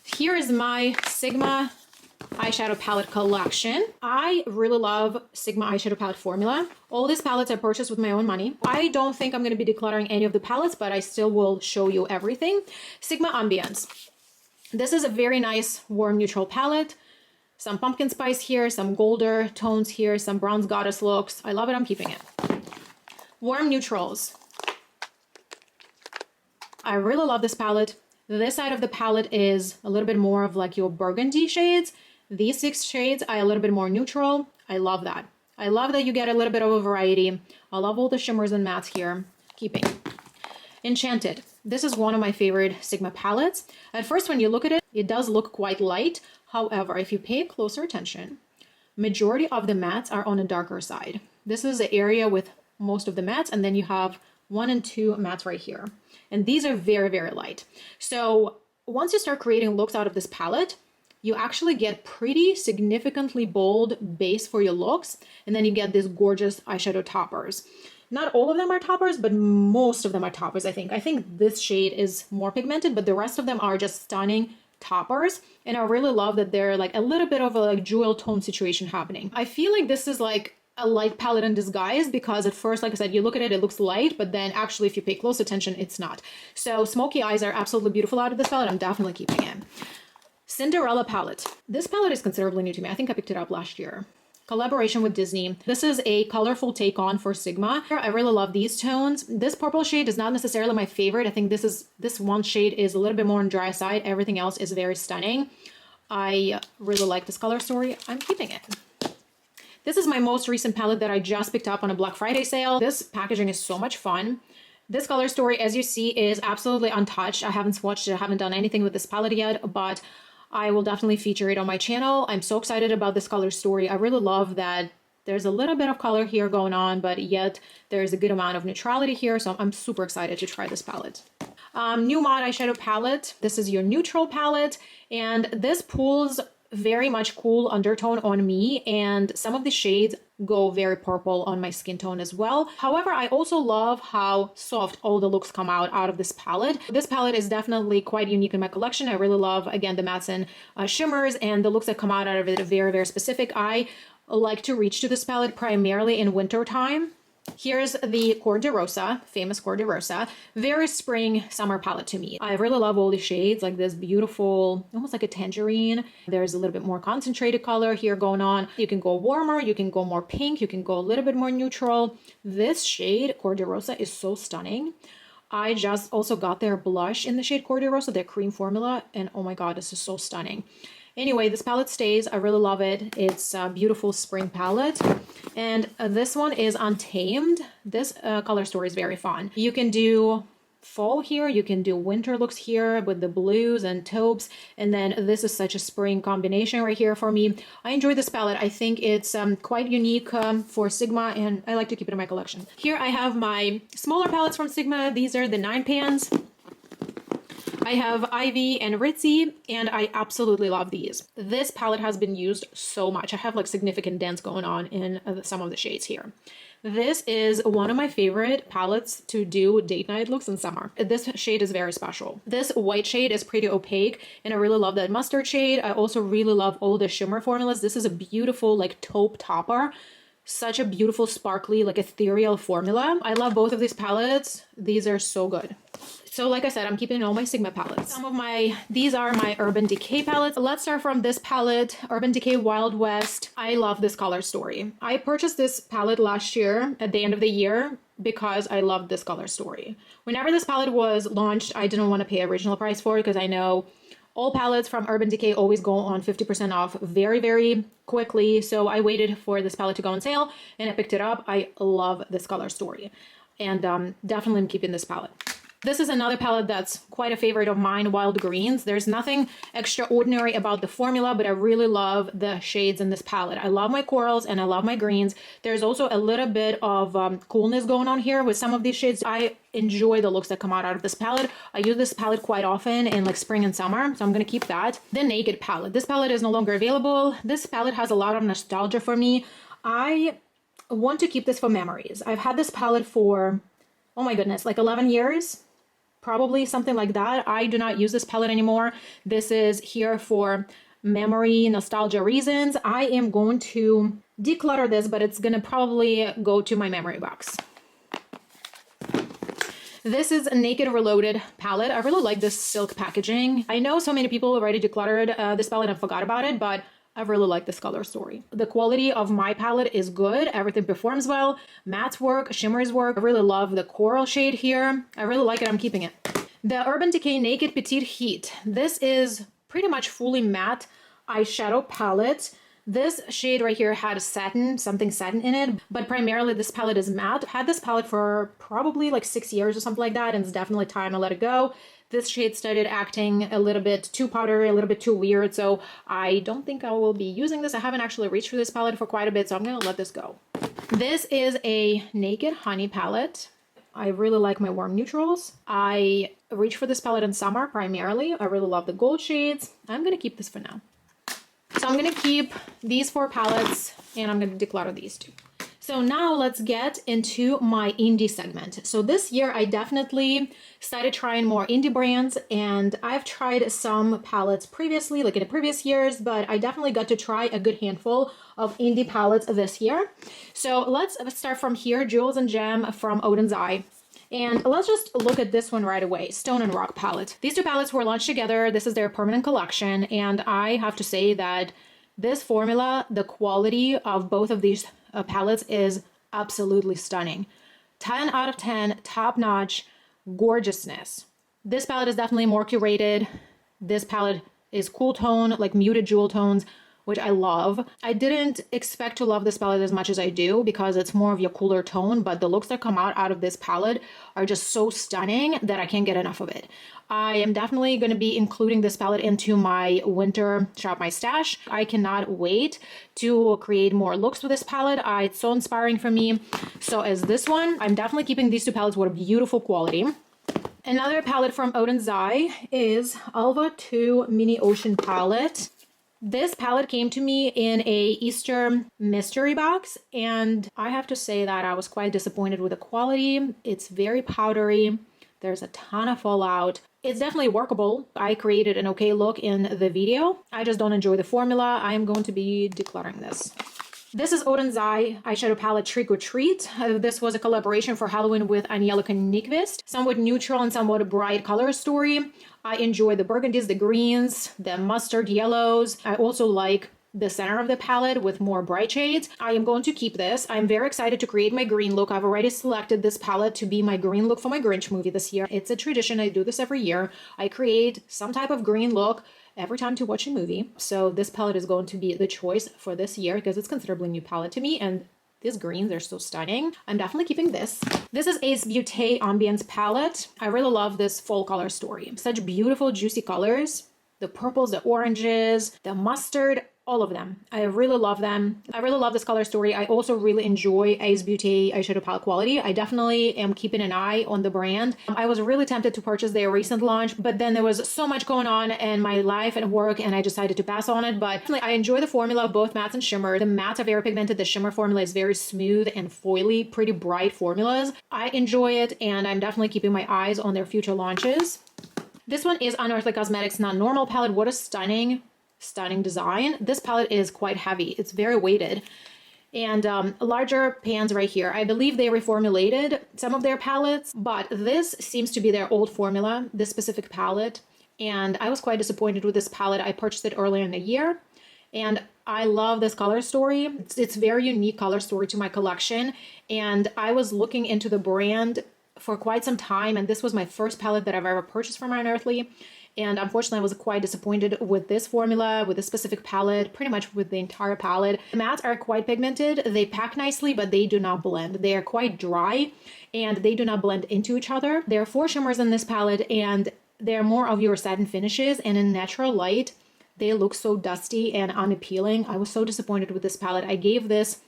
Here is my Sigma eyeshadow palette collection. I really love Sigma eyeshadow palette formula. All these palettes I purchased with my own money. I don't think I'm going to be decluttering any of the palettes, but I still will show you everything. Sigma Ambience. This is a very nice warm neutral palette. Some pumpkin spice here, some golder tones here, some bronze goddess looks. I love it. I'm keeping it. Warm neutrals. I really love this palette. This side of the palette is a little bit more of like your burgundy shades. These 6 shades are a little bit more neutral. I love that. I love that you get a little bit of a variety. I love all the shimmers and mattes here. Keeping. Enchanted. This is one of my favorite Sigma palettes. At first, when you look at it, it does look quite light. However, if you pay closer attention, majority of the mattes are on a darker side. This is the area with most of the mattes, and then you have 1 and 2 mattes right here. And these are very, very light. So once you start creating looks out of this palette, you actually get pretty significantly bold base for your looks, and then you get these gorgeous eyeshadow toppers. Not all of them are toppers, but most of them are toppers, I think. I think this shade is more pigmented, but the rest of them are just stunning toppers. And I really love that they're like a little bit of a like jewel tone situation happening. I feel like this is like a light palette in disguise because at first, like I said, you look at it, it looks light, but then actually if you pay close attention, it's not. So smoky eyes are absolutely beautiful out of this palette. I'm definitely keeping it. Cinderella palette. This palette is considerably new to me. I think I picked it up last year. Collaboration with Disney. This is a colorful take on for Sigma. I really love these tones. This purple shade is not necessarily my favorite. I think this one shade is a little bit more on dry side. Everything else is very stunning. I really like this color story. I'm keeping it. This is my most recent palette that I just picked up on a Black Friday sale. This packaging is so much fun. This color story, as you see, is absolutely untouched. I haven't swatched it. I haven't done anything with this palette yet, but I will definitely feature it on my channel. I'm so excited about this color story. I really love that there's a little bit of color here going on, but yet there's a good amount of neutrality here. So I'm super excited to try this palette. NOMAD eyeshadow palette. This is your neutral palette, and this pulls very much cool undertone on me, and some of the shades go very purple on my skin tone as well. However, I also love how soft all the looks come out of this palette. This palette is definitely quite unique in my collection. I really love, again, the mattes and shimmers, and the looks that come out of it are very, very specific. I like to reach to this palette primarily in winter time. Here's the Cor de Rosa, famous Cor de Rosa, very spring summer palette to me. I really love all the shades, like this beautiful, almost like a tangerine. There's a little bit more concentrated color here going on. You can go warmer, you can go more pink, you can go a little bit more neutral. This shade, Cor de Rosa, is so stunning. I just also got their blush in the shade Cor de Rosa, their cream formula, and oh my god, this is so stunning. Anyway, this palette stays. I really love it. It's a beautiful spring palette. And this one is Untamed. This color story is very fun. You can do fall here. You can do winter looks here with the blues and taupes. And then this is such a spring combination right here for me. I enjoy this palette. I think it's quite unique for Sigma, and I like to keep it in my collection. Here I have my smaller palettes from Sigma. These are the 9 pans. I have Ivy and Ritzy, and I absolutely love these. This palette has been used so much. I have like significant dents going on in some of the shades here. This is one of my favorite palettes to do date night looks in summer. This shade is very special. This white shade is pretty opaque, and I really love that mustard shade. I also really love all the shimmer formulas. This is a beautiful like taupe topper. Such a beautiful, sparkly, like ethereal formula. I love both of these palettes. These are so good. So like I said, I'm keeping all my Sigma palettes. These are my Urban Decay palettes. Let's start from this palette, Urban Decay Wild West. I love this color story. I purchased this palette last year at the end of the year because I loved this color story. Whenever this palette was launched, I didn't want to pay original price for it because I know all palettes from Urban Decay always go on 50% off very, very quickly. So I waited for this palette to go on sale and I picked it up. I love this color story, and definitely I'm keeping this palette. This is another palette that's quite a favorite of mine, Wild Greens. There's nothing extraordinary about the formula, but I really love the shades in this palette. I love my corals and I love my greens. There's also a little bit of coolness going on here with some of these shades. I enjoy the looks that come out of this palette. I use this palette quite often in like spring and summer, so I'm gonna keep that. The Naked palette. This palette is no longer available. This palette has a lot of nostalgia for me. I want to keep this for memories. I've had this palette for, oh my goodness, like 11 years. Probably something like that. I do not use this palette anymore. This is here for memory, nostalgia reasons. I am going to declutter this, but it's gonna probably go to my memory box. This is a Naked Reloaded palette. I really like this silk packaging. I know so many people already decluttered this palette and forgot about it, but I really like this color story. The quality of my palette is good. Everything performs well. Mattes work, shimmers work. I really love the coral shade here. I really like it. I'm keeping it. The Urban Decay Naked Petite Heat. This is pretty much fully matte eyeshadow palette. This shade right here had satin, something satin in it, but primarily this palette is matte. I've had this palette for probably like 6 years or something like that, and it's definitely time to let it go. This shade started acting a little bit too powdery, a little bit too weird, so I don't think I will be using this. I haven't actually reached for this palette for quite a bit, so I'm gonna let this go. This is a Naked Honey palette. I really like my warm neutrals. I reach for this palette in summer primarily. I really love the gold shades. I'm gonna keep this for now. So I'm gonna keep these 4 palettes and I'm gonna declutter these 2. So now let's get into my indie segment. So this year I definitely started trying more indie brands, and I've tried some palettes previously, like in the previous years, but I definitely got to try a good handful of indie palettes this year. So let's start from here, Jewels and Gem from Odin's Eye. And let's just look at this one right away, Stone and Rock palette. These 2 palettes were launched together. This is their permanent collection, and I have to say that this formula, the quality of both of these palettes is absolutely stunning. 10 out of 10, top notch, gorgeousness. This palette is definitely more curated. This palette is cool tone, like muted jewel tones, which I love. I didn't expect to love this palette as much as I do because it's more of your cooler tone, but the looks that come out of this palette are just so stunning that I can't get enough of it. I am definitely going to be including this palette into my winter Shop My Stash. I cannot wait to create more looks with this palette. It's so inspiring for me. So as this one, I'm definitely keeping these 2 palettes with a beautiful quality. Another palette from Odin's Eye is Alva 2 Mini Ocean palette. This palette came to me in a Easter mystery box, and I have to say that I was quite disappointed with the quality. It's very powdery. There's a ton of fallout. It's definitely workable. I created an okay look in the video. I just don't enjoy the formula. I am going to be decluttering this. This is Odin's Eye eyeshadow palette Trick or Treat. This was a collaboration for Halloween with Angelica Nyqvist. Somewhat neutral and somewhat bright color story. I enjoy the burgundies, the greens, the mustard yellows. I also like the center of the palette with more bright shades. I am going to keep this. I'm very excited to create my green look. I've already selected this palette to be my green look for my Grinch movie this year. It's a tradition. I do this every year. I create some type of green look every time to watch a movie. So this palette is going to be the choice for this year because it's considerably new palette to me, and these greens are so stunning. I'm definitely keeping this. This is Ace Beauty Ambience palette. I really love this fall color story. Such beautiful, juicy colors. The purples, the oranges, the mustard, all of them. I really love them. I really love this color story. I also really enjoy Ace Beauty eyeshadow palette quality. I definitely am keeping an eye on the brand. I was really tempted to purchase their recent launch, but then there was so much going on in my life and work, and I decided to pass on it. But I enjoy the formula of both mattes and shimmer. The mattes are very pigmented. The shimmer formula is very smooth and foily, pretty bright formulas. I enjoy it, and I'm definitely keeping my eyes on their future launches. This one is Unearthly Cosmetics Non-Normal palette. What a stunning design. This palette is quite heavy. It's very weighted. And larger pans right here. I believe they reformulated some of their palettes, but this seems to be their old formula, this specific palette. And I was quite disappointed with this palette. I purchased it earlier in the year, and I love this color story. It's very unique color story to my collection. And I was looking into the brand for quite some time, and this was my first palette that I've ever purchased from Unearthly. And unfortunately, I was quite disappointed with this formula, with this specific palette, pretty much with the entire palette. The mattes are quite pigmented. They pack nicely, but they do not blend. They are quite dry and they do not blend into each other. There are 4 shimmers in this palette and they're more of your satin finishes, and in natural light, they look so dusty and unappealing. I was so disappointed with this palette. I gave this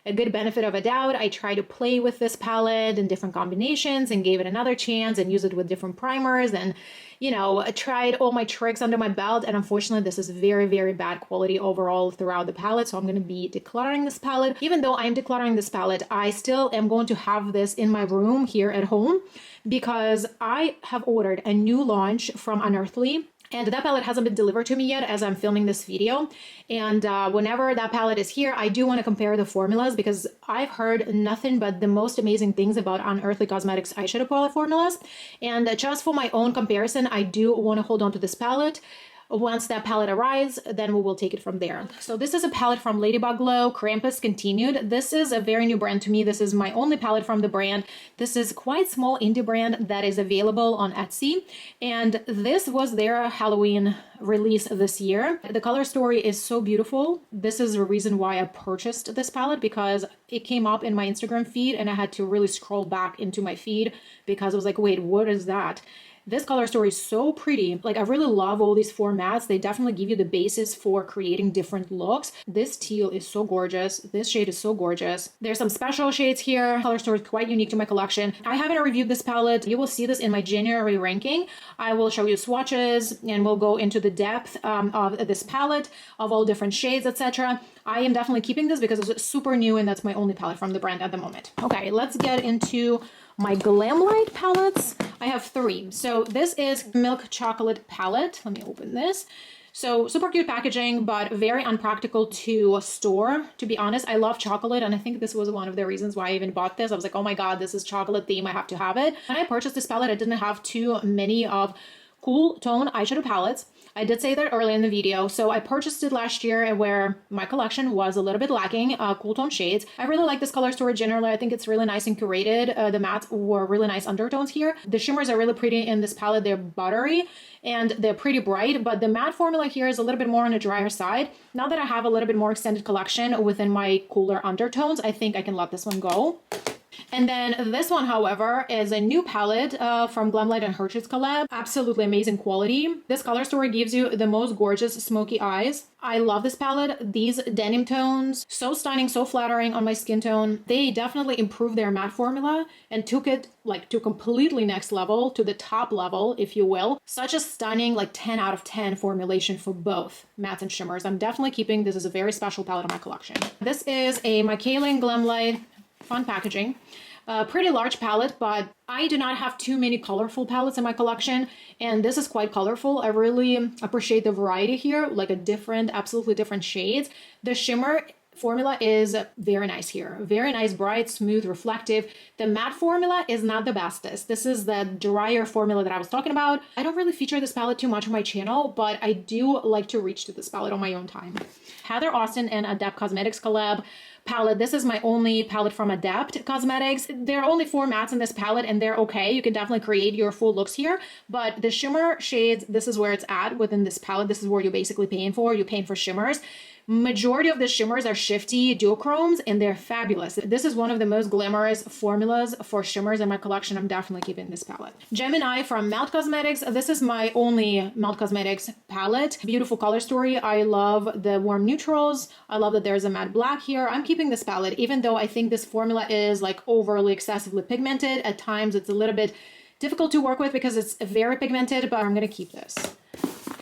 a good benefit of a doubt. I tried to play with this palette in different combinations and gave it another chance and use it with different primers and, you know, I tried all my tricks under my belt, and unfortunately this is very, very bad quality overall throughout the palette. So I'm going to be decluttering this palette. Even though I'm decluttering this palette, I still am going to have this in my room here at home because I have ordered a new launch from Unearthly. And that palette hasn't been delivered to me yet as I'm filming this video. And whenever that palette is here, I do want to compare the formulas because I've heard nothing but the most amazing things about Unearthly Cosmetics eyeshadow palette formulas. And just for my own comparison, I do want to hold on to this palette. Once that palette arrives, then we will take it from there. So this is a palette from Ladybug Glow, Krampus Continued. This is a very new brand to me. This is my only palette from the brand. This is quite small indie brand that is available on Etsy. And this was their Halloween release this year. The color story is so beautiful. This is the reason why I purchased this palette, because it came up in my Instagram feed and I had to really scroll back into my feed because I was like, wait, what is that? This color story is so pretty. Like, I really love all these 4 mattes. They definitely give you the basis for creating different looks. This teal is so gorgeous. This shade is so gorgeous. There's some special shades here. Color story is quite unique to my collection. I haven't reviewed this palette. You will see this in my January ranking. I will show you swatches and we'll go into the depth of this palette, of all different shades, etc. I am definitely keeping this because it's super new and that's my only palette from the brand at the moment. Okay, let's get into my Glamlight palettes. I have 3. So this is Milk Chocolate palette. Let me open this. So super cute packaging, but very unpractical to store. To be honest, I love chocolate, and I think this was one of the reasons why I even bought this. I was like, oh my god, this is chocolate theme, I have to have it. When I purchased this palette, I didn't have too many of cool tone eyeshadow palettes. I did say that early in the video. So I purchased it last year where my collection was a little bit lacking cool tone shades. I really like this color story generally. I think it's really nice and curated. The mattes were really nice undertones here. The shimmers are really pretty in this palette. They're buttery and they're pretty bright, but the matte formula here is a little bit more on the drier side. Now that I have a little bit more extended collection within my cooler undertones, I think I can let this one go. And then this one, however, is a new palette from Glamlight and Hershey's collab. Absolutely amazing quality. This color story gives you the most gorgeous smoky eyes. I love this palette. These denim tones, so stunning, so flattering on my skin tone. They definitely improved their matte formula and took it like to completely next level, to the top level, if you will. Such a stunning, like 10 out of 10 formulation for both mattes and shimmers. I'm definitely keeping this as a very special palette in my collection. This is a Michaela Glamlight. Fun packaging. Pretty large palette, but I do not have too many colorful palettes in my collection, and this is quite colorful. I really appreciate the variety here, like a different, absolutely different shades. The shimmer formula is very nice here. Very nice, bright, smooth, reflective. The matte formula is not the bestest. This is the drier formula that I was talking about. I don't really feature this palette too much on my channel, but I do like to reach to this palette on my own time. Heather Austin and Adept Cosmetics collab palette. This is my only palette from Adept Cosmetics. There are only 4 mattes in this palette and they're okay. You can definitely create your full looks here, but the shimmer shades, this is where it's at within this palette. This is where you're basically paying for. You're paying for shimmers. Majority of the shimmers are shifty duochromes and they're fabulous. This is one of the most glamorous formulas for shimmers in my collection. I'm definitely keeping this palette. Gemini from NOMAD Cosmetics. This is my only NOMAD Cosmetics palette. Beautiful color story. I love the warm neutrals. I love that there's a matte black here. I'm keeping this palette, even though I think this formula is like overly excessively pigmented. At times it's a little bit difficult to work with because it's very pigmented, but I'm gonna keep this.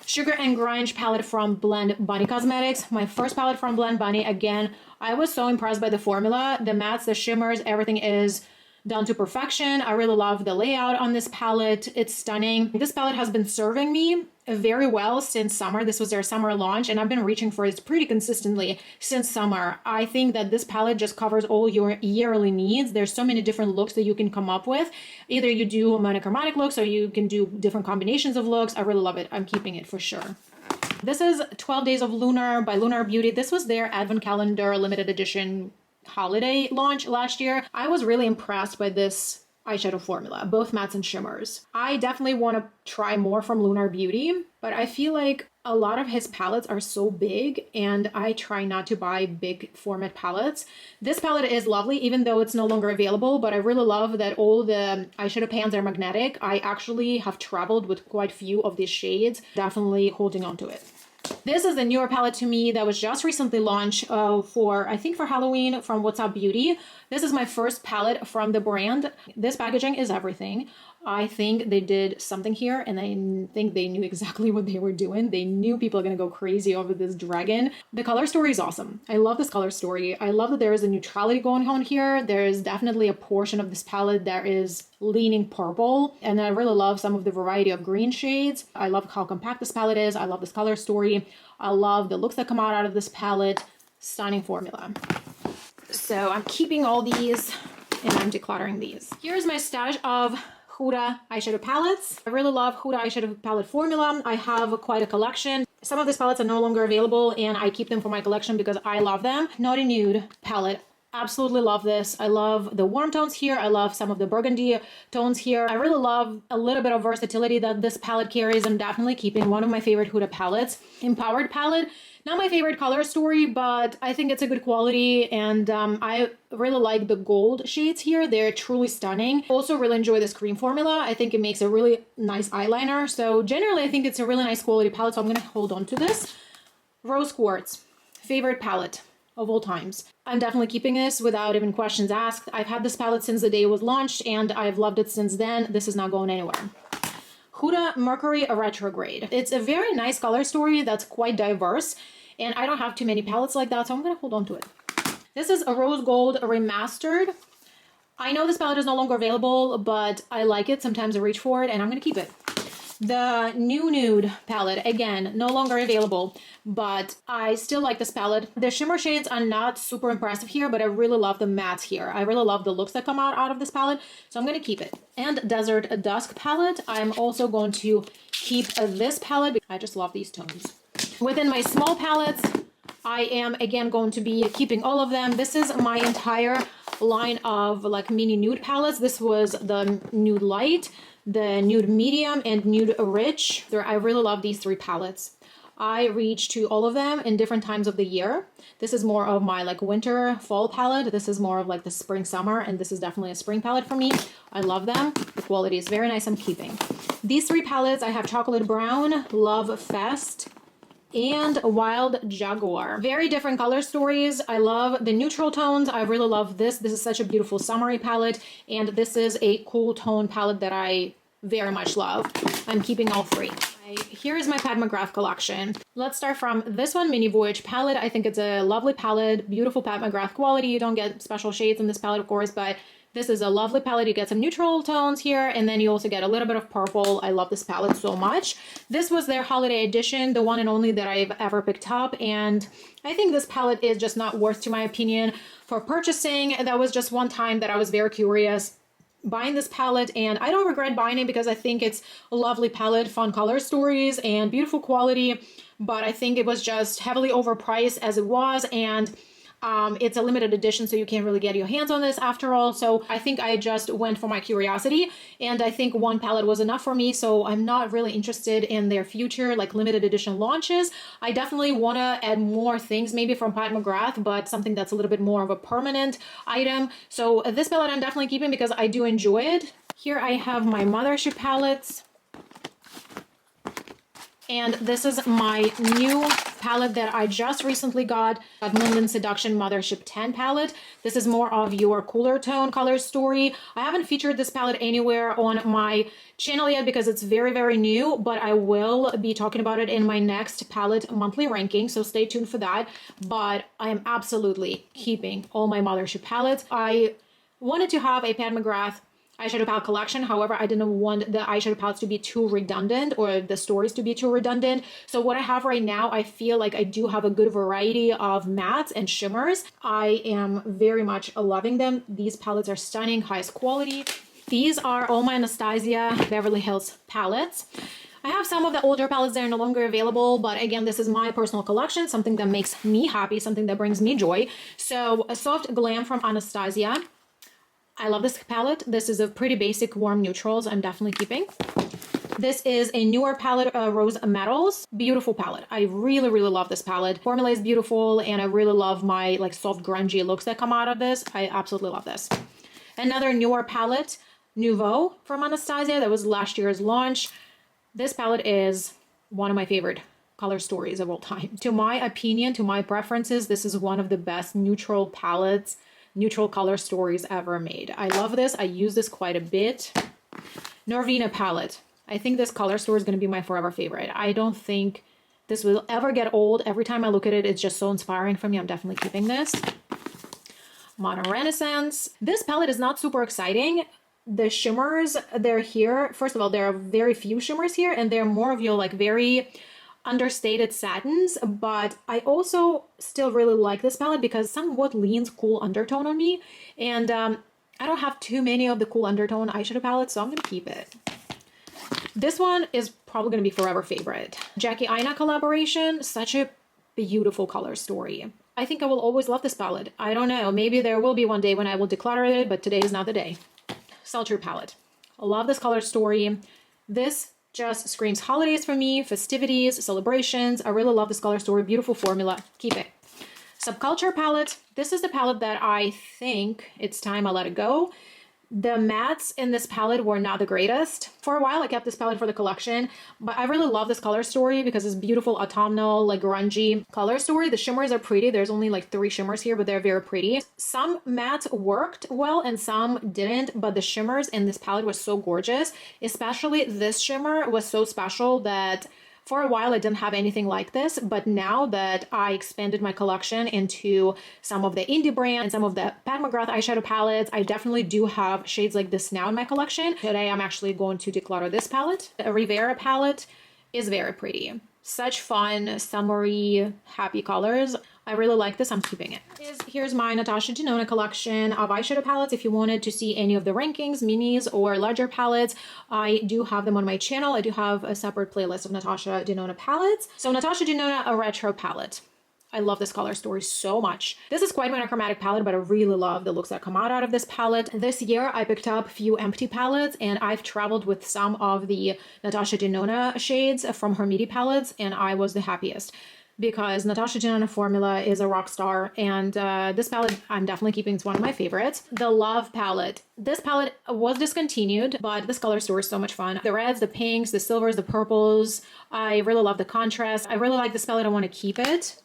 Sugar and Grunge palette from Blend Bunny Cosmetics. My first palette from Blend Bunny. Again, I was so impressed by the formula. The mattes, the shimmers, everything is done to perfection. I really love the layout on this palette. It's stunning. This palette has been serving me very well since summer. This was their summer launch and I've been reaching for it pretty consistently since summer. I think that this palette just covers all your yearly needs. There's so many different looks that you can come up with. Either you do monochromatic looks or you can do different combinations of looks. I really love it. I'm keeping it for sure. This is 12 Days of Lunar by Huda Beauty. This was their advent calendar limited edition holiday launch last year. I was really impressed by this eyeshadow formula, both mattes and shimmers. I definitely want to try more from Huda Beauty, but I feel like a lot of his palettes are so big and I try not to buy big format palettes. This palette is lovely, even though it's no longer available, but I really love that all the eyeshadow pans are magnetic. I actually have traveled with quite a few of these shades, definitely holding on to it. This is a newer palette to me that was just recently launched I think for Halloween from Huda Beauty. This is my first palette from the brand. This packaging is everything. I think they did something here and I think they knew exactly what they were doing. They knew people are going to go crazy over this dragon. The color story is awesome. I love this color story. I love that there is a neutrality going on here. There is definitely a portion of this palette that is leaning purple, and I really love some of the variety of green shades. I love how compact this palette is. I love this color story. I love the looks that come out of this palette. Stunning formula. So I'm keeping all these and I'm decluttering these. Here's my stash of Huda eyeshadow palettes. I really love Huda eyeshadow palette formula. I have quite a collection. Some of these palettes are no longer available and I keep them for my collection because I love them. Naughty Nude palette. Absolutely love this. I love the warm tones here. I love some of the burgundy tones here. I really love a little bit of versatility that this palette carries. I'm definitely keeping one of my favorite Huda palettes. Empowered palette. Not my favorite color story, but I think it's a good quality, and I really like the gold shades here. They're truly stunning. Also really enjoy this cream formula. I think it makes a really nice eyeliner. So generally, I think it's a really nice quality palette, so I'm going to hold on to this. Rose Quartz, favorite palette of all times. I'm definitely keeping this without even questions asked. I've had this palette since the day it was launched, and I've loved it since then. This is not going anywhere. Huda Mercury Retrograde. It's a very nice color story that's quite diverse. And I don't have too many palettes like that, so I'm going to hold on to it. This is a Rose Gold Remastered. I know this palette is no longer available, but I like it. Sometimes I reach for it, and I'm going to keep it. The New Nude palette, again, no longer available, but I still like this palette. The shimmer shades are not super impressive here, but I really love the mattes here. I really love the looks that come out of this palette, so I'm going to keep it. And Desert Dusk palette, I'm also going to keep this palette. I just love these tones. Within my small palettes, I am again going to be keeping all of them. This is my entire line of like mini nude palettes. This was the Nude Light, the Nude Medium, and Nude Rich. I really love these three palettes. I reach to all of them in different times of the year. This is more of my like winter fall palette. This is more of like the spring summer, and this is definitely a spring palette for me. I love them. The quality is very nice. I'm keeping these three palettes. I have Chocolate Brown, Love Fest, and Wild Jaguar. Very different color stories. I love the neutral tones. I really love this. This is such a beautiful summery palette, and this is a cool tone palette that I very much love. I'm keeping all three. Here is my Pat McGrath collection. Let's start from this one, Mini Voyage palette. I think it's a lovely palette, beautiful Pat McGrath quality. You don't get special shades in this palette, of course, but this is a lovely palette. You get some neutral tones here, and then you also get a little bit of purple. I love this palette so much. This was their holiday edition, the one and only that I've ever picked up, and I think this palette is just not worth, to my opinion, for purchasing. That was just one time that I was very curious buying this palette, and I don't regret buying it because I think it's a lovely palette, fun color stories, and beautiful quality, but I think it was just heavily overpriced as it was, and it's a limited edition, so you can't really get your hands on this after all. So I think I just went for my curiosity, and I think one palette was enough for me, so I'm not really interested in their future like limited edition launches. I definitely want to add more things maybe from Pat McGrath, but something that's a little bit more of a permanent item. So this palette I'm definitely keeping because I do enjoy it. Here I have my Mothership palettes. And this is my new palette that I just recently got, Moonland Seduction Mothership 10 palette. This is more of your cooler tone color story. I haven't featured this palette anywhere on my channel yet because it's very, very new, but I will be talking about it in my next palette monthly ranking, so stay tuned for that. But I am absolutely keeping all my Mothership palettes. I wanted to have a Pat McGrath eyeshadow palette collection. However, I didn't want the eyeshadow palettes to be too redundant or the stories to be too redundant. So what I have right now, I feel like I do have a good variety of mattes and shimmers. I am very much loving them. These palettes are stunning, highest quality. These are all my Anastasia Beverly Hills palettes. I have some of the older palettes that are no longer available, but again, this is my personal collection, something that makes me happy, something that brings me joy. So a Soft Glam from Anastasia. I love this palette. This is a pretty basic warm neutrals. I'm definitely keeping. This is a newer palette, Rose Metals. Beautiful palette. I really, really love this palette. Formula is beautiful, and I really love my like soft grungy looks that come out of this. I absolutely love this. Another newer palette, Nouveau from Anastasia. That was last year's launch. This palette is one of my favorite color stories of all time. To my opinion, to my preferences, this is one of the best neutral palettes, neutral color stories ever made. I love this. I use this quite a bit. Norvina palette. I think this color story is going to be my forever favorite. I don't think this will ever get old. Every time I look at it, it's just so inspiring for me. I'm definitely keeping this. Modern Renaissance. This palette is not super exciting. The shimmers, they're here. First of all, there are very few shimmers here, and they're more of your like very understated satins, but I also still really like this palette because somewhat leans cool undertone on me, and I don't have too many of the cool undertone eyeshadow palettes, so I'm gonna keep it. This one is probably gonna be forever favorite. Jackie Aina collaboration, such a beautiful color story. I think I will always love this palette. I don't know, maybe there will be one day when I will declutter it, but today is not the day. Sultry palette. I love this color story. This just screams holidays for me, festivities, celebrations. I really love this color story. Beautiful formula. Keep it. Subculture palette. This is the palette that I think it's time I let it go. The mattes in this palette were not the greatest. For a while, I kept this palette for the collection, but I really love this color story because it's beautiful autumnal, like grungy color story. The shimmers are pretty. There's only like 3 shimmers here, but they're very pretty. Some mattes worked well and some didn't, but the shimmers in this palette was so gorgeous. Especially this shimmer was so special that for a while, I didn't have anything like this, but now that I expanded my collection into some of the indie brand and some of the McGrath eyeshadow palettes, I definitely do have shades like this now in my collection. Today, I'm actually going to declutter this palette. The Rivera palette is very pretty. Such fun, summery, happy colors. I really like this. I'm keeping it. Here's my Natasha Denona collection of eyeshadow palettes. If you wanted to see any of the rankings, minis, or larger palettes, I do have them on my channel. I do have a separate playlist of Natasha Denona palettes. So Natasha Denona, a retro palette. I love this color story so much. This is quite monochromatic palette, but I really love the looks that come out of this palette. This year, I picked up a few empty palettes, and I've traveled with some of the Natasha Denona shades from her MIDI palettes, and I was the happiest. Because Natasha Denona formula is a rock star, and this palette I'm definitely keeping. It's one of my favorites. The Love palette. This palette was discontinued, but this color story is so much fun. The reds, the pinks, the silvers, the purples. I really love the contrast. I really like this palette. I want to keep it.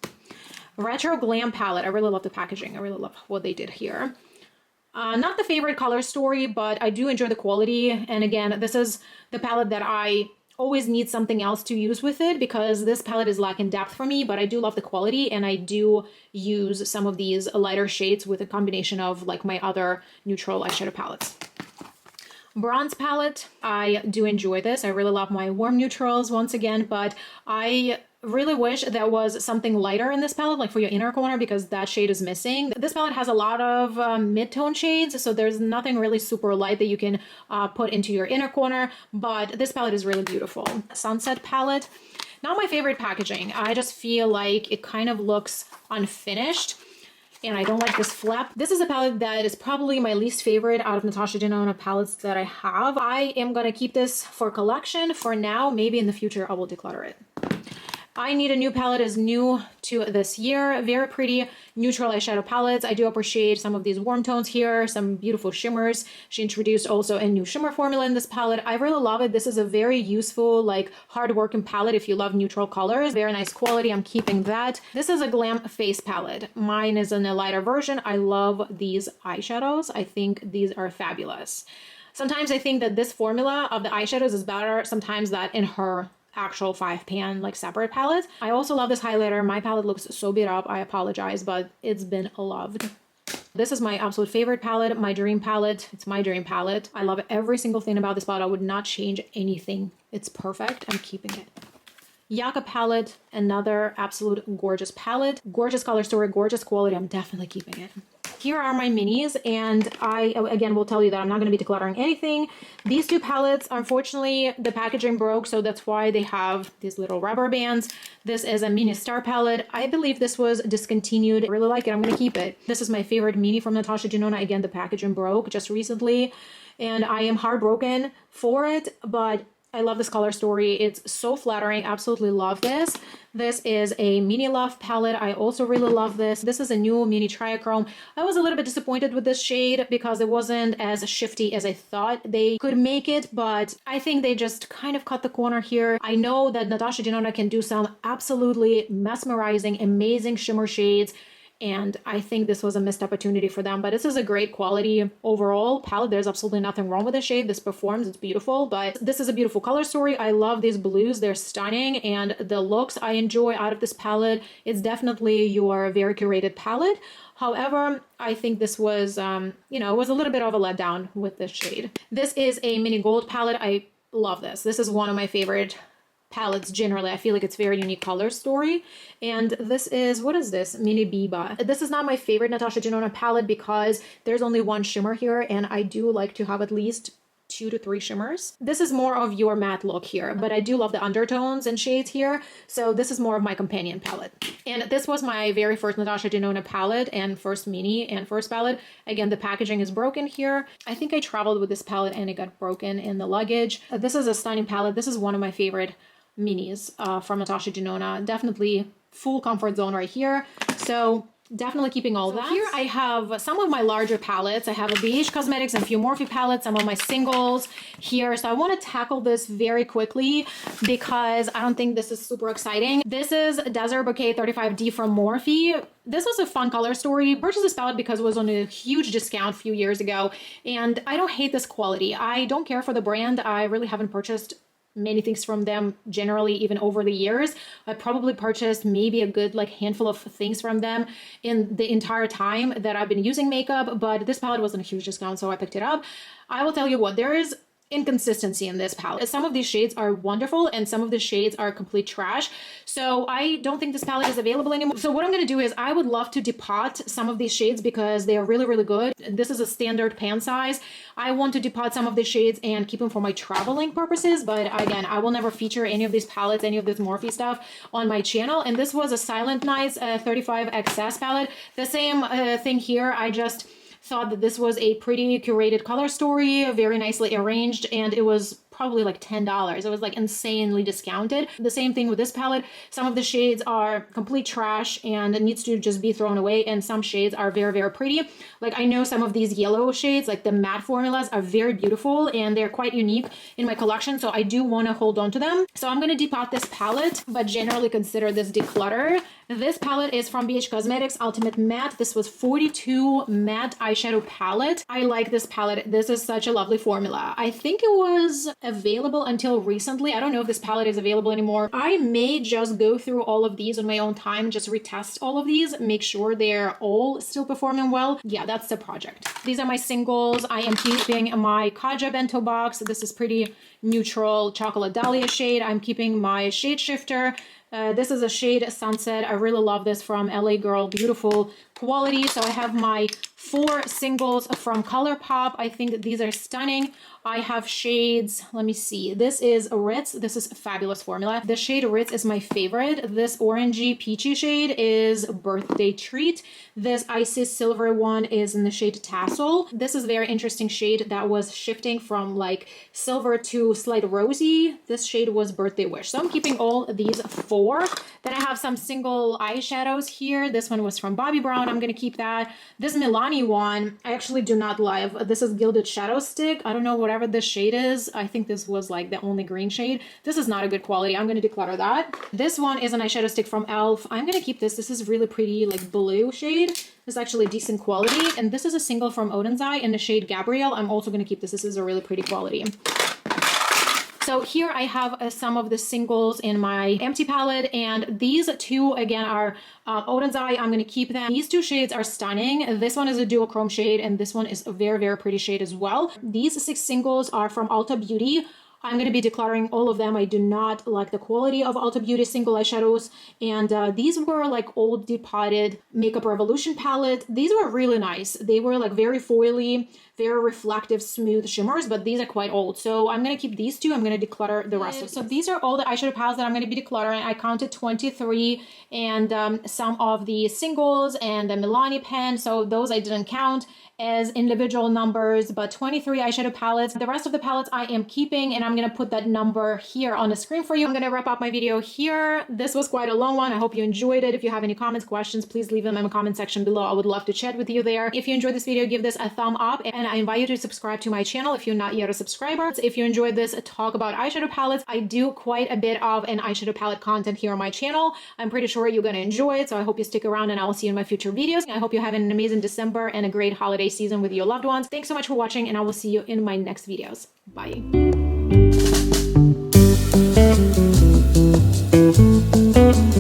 Retro Glam palette. I really love the packaging. I really love what they did here. Not the favorite color story, but I do enjoy the quality. And again, this is the palette that I always need something else to use with it because this palette is lacking depth for me, but I do love the quality, and I do use some of these lighter shades with a combination of like my other neutral eyeshadow palettes. Bronze palette. I do enjoy this. I really love my warm neutrals once again, but I really wish there was something lighter in this palette, like for your inner corner, because that shade is missing. This palette has a lot of mid-tone shades, so there's nothing really super light that you can put into your inner corner, but this palette is really beautiful. Sunset palette. Not my favorite packaging. I just feel like it kind of looks unfinished, and I don't like this flap. This is a palette that is probably my least favorite out of Natasha Denona palettes that I have. I am gonna keep this for collection for now. Maybe in the future I will declutter it. I Need a New palette is new to this year. Very pretty neutral eyeshadow palettes. I do appreciate some of these warm tones here, some beautiful shimmers. She introduced also a new shimmer formula in this palette. I really love it. This is a very useful, like hard-working palette if you love neutral colors. Very nice quality. I'm keeping that. This is a Glam Face palette. Mine is in a lighter version. I love these eyeshadows. I think these are fabulous. Sometimes I think that this formula of the eyeshadows is better sometimes that in her actual 5-pan like separate palette. I also love this highlighter. My palette looks so beat up. I apologize, but it's been loved. This is my absolute favorite palette, my dream palette. It's my dream palette. I love every single thing about this palette. I would not change anything. It's perfect. I'm keeping it. Yaka palette, another absolute gorgeous palette. Gorgeous color story, gorgeous quality. I'm definitely keeping it. Here are my minis, and I, again, will tell you that I'm not going to be decluttering anything. These two palettes, unfortunately, the packaging broke, so that's why they have these little rubber bands. This is a mini star palette. I believe this was discontinued. I really like it. I'm going to keep it. This is my favorite mini from Natasha Denona. Again, the packaging broke just recently, and I am heartbroken for it, but I love this color story. It's so flattering. Absolutely love this. This is a Mini Love palette. I also really love this. This is a new Mini Triachrome. I was a little bit disappointed with this shade because it wasn't as shifty as I thought they could make it, but I think they just kind of cut the corner here. I know that Natasha Denona can do some absolutely mesmerizing, amazing shimmer shades, and I think this was a missed opportunity for them. But this is a great quality overall palette. There's absolutely nothing wrong with the shade. This performs, it's beautiful, but this is a beautiful color story. I love these blues. They're stunning, and the looks I enjoy out of this palette, it's definitely your very curated palette. However, I think this was, you know, it was a little bit of a letdown with this shade. This is a mini gold palette. I love this. This is one of my favorite palettes generally. I feel like it's very unique color story. And this is, what is this? Mini Biba. This is not my favorite Natasha Denona palette because there's only one shimmer here, and I do like to have at least 2 to 3 shimmers. This is more of your matte look here, but I do love the undertones and shades here. So this is more of my companion palette. And this was my very first Natasha Denona palette and first mini and first palette. Again, the packaging is broken here. I think I traveled with this palette and it got broken in the luggage. This is a stunning palette. This is one of my favorite minis from Natasha Denona. Definitely full comfort zone right here. So definitely keeping all that. Here I have some of my larger palettes. I have a BH Cosmetics and few Morphe palettes, some of my singles here. So I want to tackle this very quickly because I don't think this is super exciting. This is Desert Bouquet 35D from Morphe. This was a fun color story. Purchased this palette because it was on a huge discount a few years ago, and I don't hate this quality. I don't care for the brand. I really haven't purchased many things from them generally, even over the years. I probably purchased maybe a good like handful of things from them in the entire time that I've been using makeup, but this palette was on a huge discount, so I picked it up. I will tell you what, there is inconsistency in this palette. Some of these shades are wonderful and some of the shades are complete trash. So I don't think this palette is available anymore. So what I'm going to do is I would love to depot some of these shades because they are really, really good. This is a standard pan size. I want to depot some of these shades and keep them for my traveling purposes. But again, I will never feature any of these palettes, any of this Morphe stuff on my channel. And this was a Silent Nights 35XS palette. The same thing here. I just thought that this was a pretty curated color story, very nicely arranged, and it was probably like $10. It was like insanely discounted. The same thing with this palette. Some of the shades are complete trash and it needs to just be thrown away, and some shades are very, very pretty. Like I know some of these yellow shades, like the matte formulas, are very beautiful and they're quite unique in my collection, so I do want to hold on to them. So I'm going to depot this palette, but generally consider this declutter. This palette is from BH Cosmetics Ultimate Matte. This was 42 matte eyeshadow palette. I like this palette. This is such a lovely formula. I think it was available until recently. I don't know if this palette is available anymore. I may just go through all of these on my own time, just retest all of these, make sure they're all still performing well. Yeah, that's the project. These are my singles. I am keeping my Kaja bento box. This is pretty neutral chocolate dahlia shade. I'm keeping my shade shifter. This is a shade Sunset. I really love this from LA Girl. Beautiful quality. So I have my 4 singles from ColourPop. I think these are stunning. I have shades, let me see. This is Ritz. This is a fabulous formula. The shade Ritz is my favorite. This orangey peachy shade is Birthday Treat. This icy silver one is in the shade Tassel. This is a very interesting shade that was shifting from like silver to slight rosy. This shade was Birthday Wish. So I'm keeping all these 4. Then I have some single eyeshadows here. This one was from Bobbi Brown. I'm going to keep that. This Milani one, I actually do not love. This is Gilded Shadow Stick. I don't know whatever this shade is. I think this was like the only green shade. This is not a good quality. I'm going to declutter that. This one is an eyeshadow stick from e.l.f. I'm going to keep this. This is really pretty like blue shade. This is actually decent quality. And this is a single from Odensai in the shade Gabrielle. I'm also going to keep this. This is a really pretty quality. So here I have some of the singles in my empty palette, and these 2 again are Odensai. I'm going to keep them. These 2 shades are stunning. This one is a dual chrome shade and this one is a very, very pretty shade as well. These 6 singles are from Ulta Beauty. I'm going to be decluttering all of them. I do not like the quality of Huda Beauty single eyeshadows. And these were like old depotted Makeup Revolution palette. These were really nice. They were like very foily, very reflective, smooth shimmers, but these are quite old. So I'm going to keep these two. I'm going to declutter the rest of them. So these are all the eyeshadow palettes that I'm going to be decluttering. I counted 23 and some of the singles and the Milani pen. So those I didn't count as individual numbers, but 23 eyeshadow palettes. The rest of the palettes I am keeping, and I'm going to put that number here on the screen for you. I'm going to wrap up my video here. This was quite a long one. I hope you enjoyed it. If you have any comments, questions, please leave them in the comment section below. I would love to chat with you there. If you enjoyed this video, give this a thumb up, and I invite you to subscribe to my channel if you're not yet a subscriber. If you enjoyed this talk about eyeshadow palettes, I do quite a bit of an eyeshadow palette content here on my channel. I'm pretty sure you're going to enjoy it, so I hope you stick around, and I will see you in my future videos. I hope you're having an amazing December and a great holiday season with your loved ones. Thanks so much for watching, and I will see you in my next videos. Bye.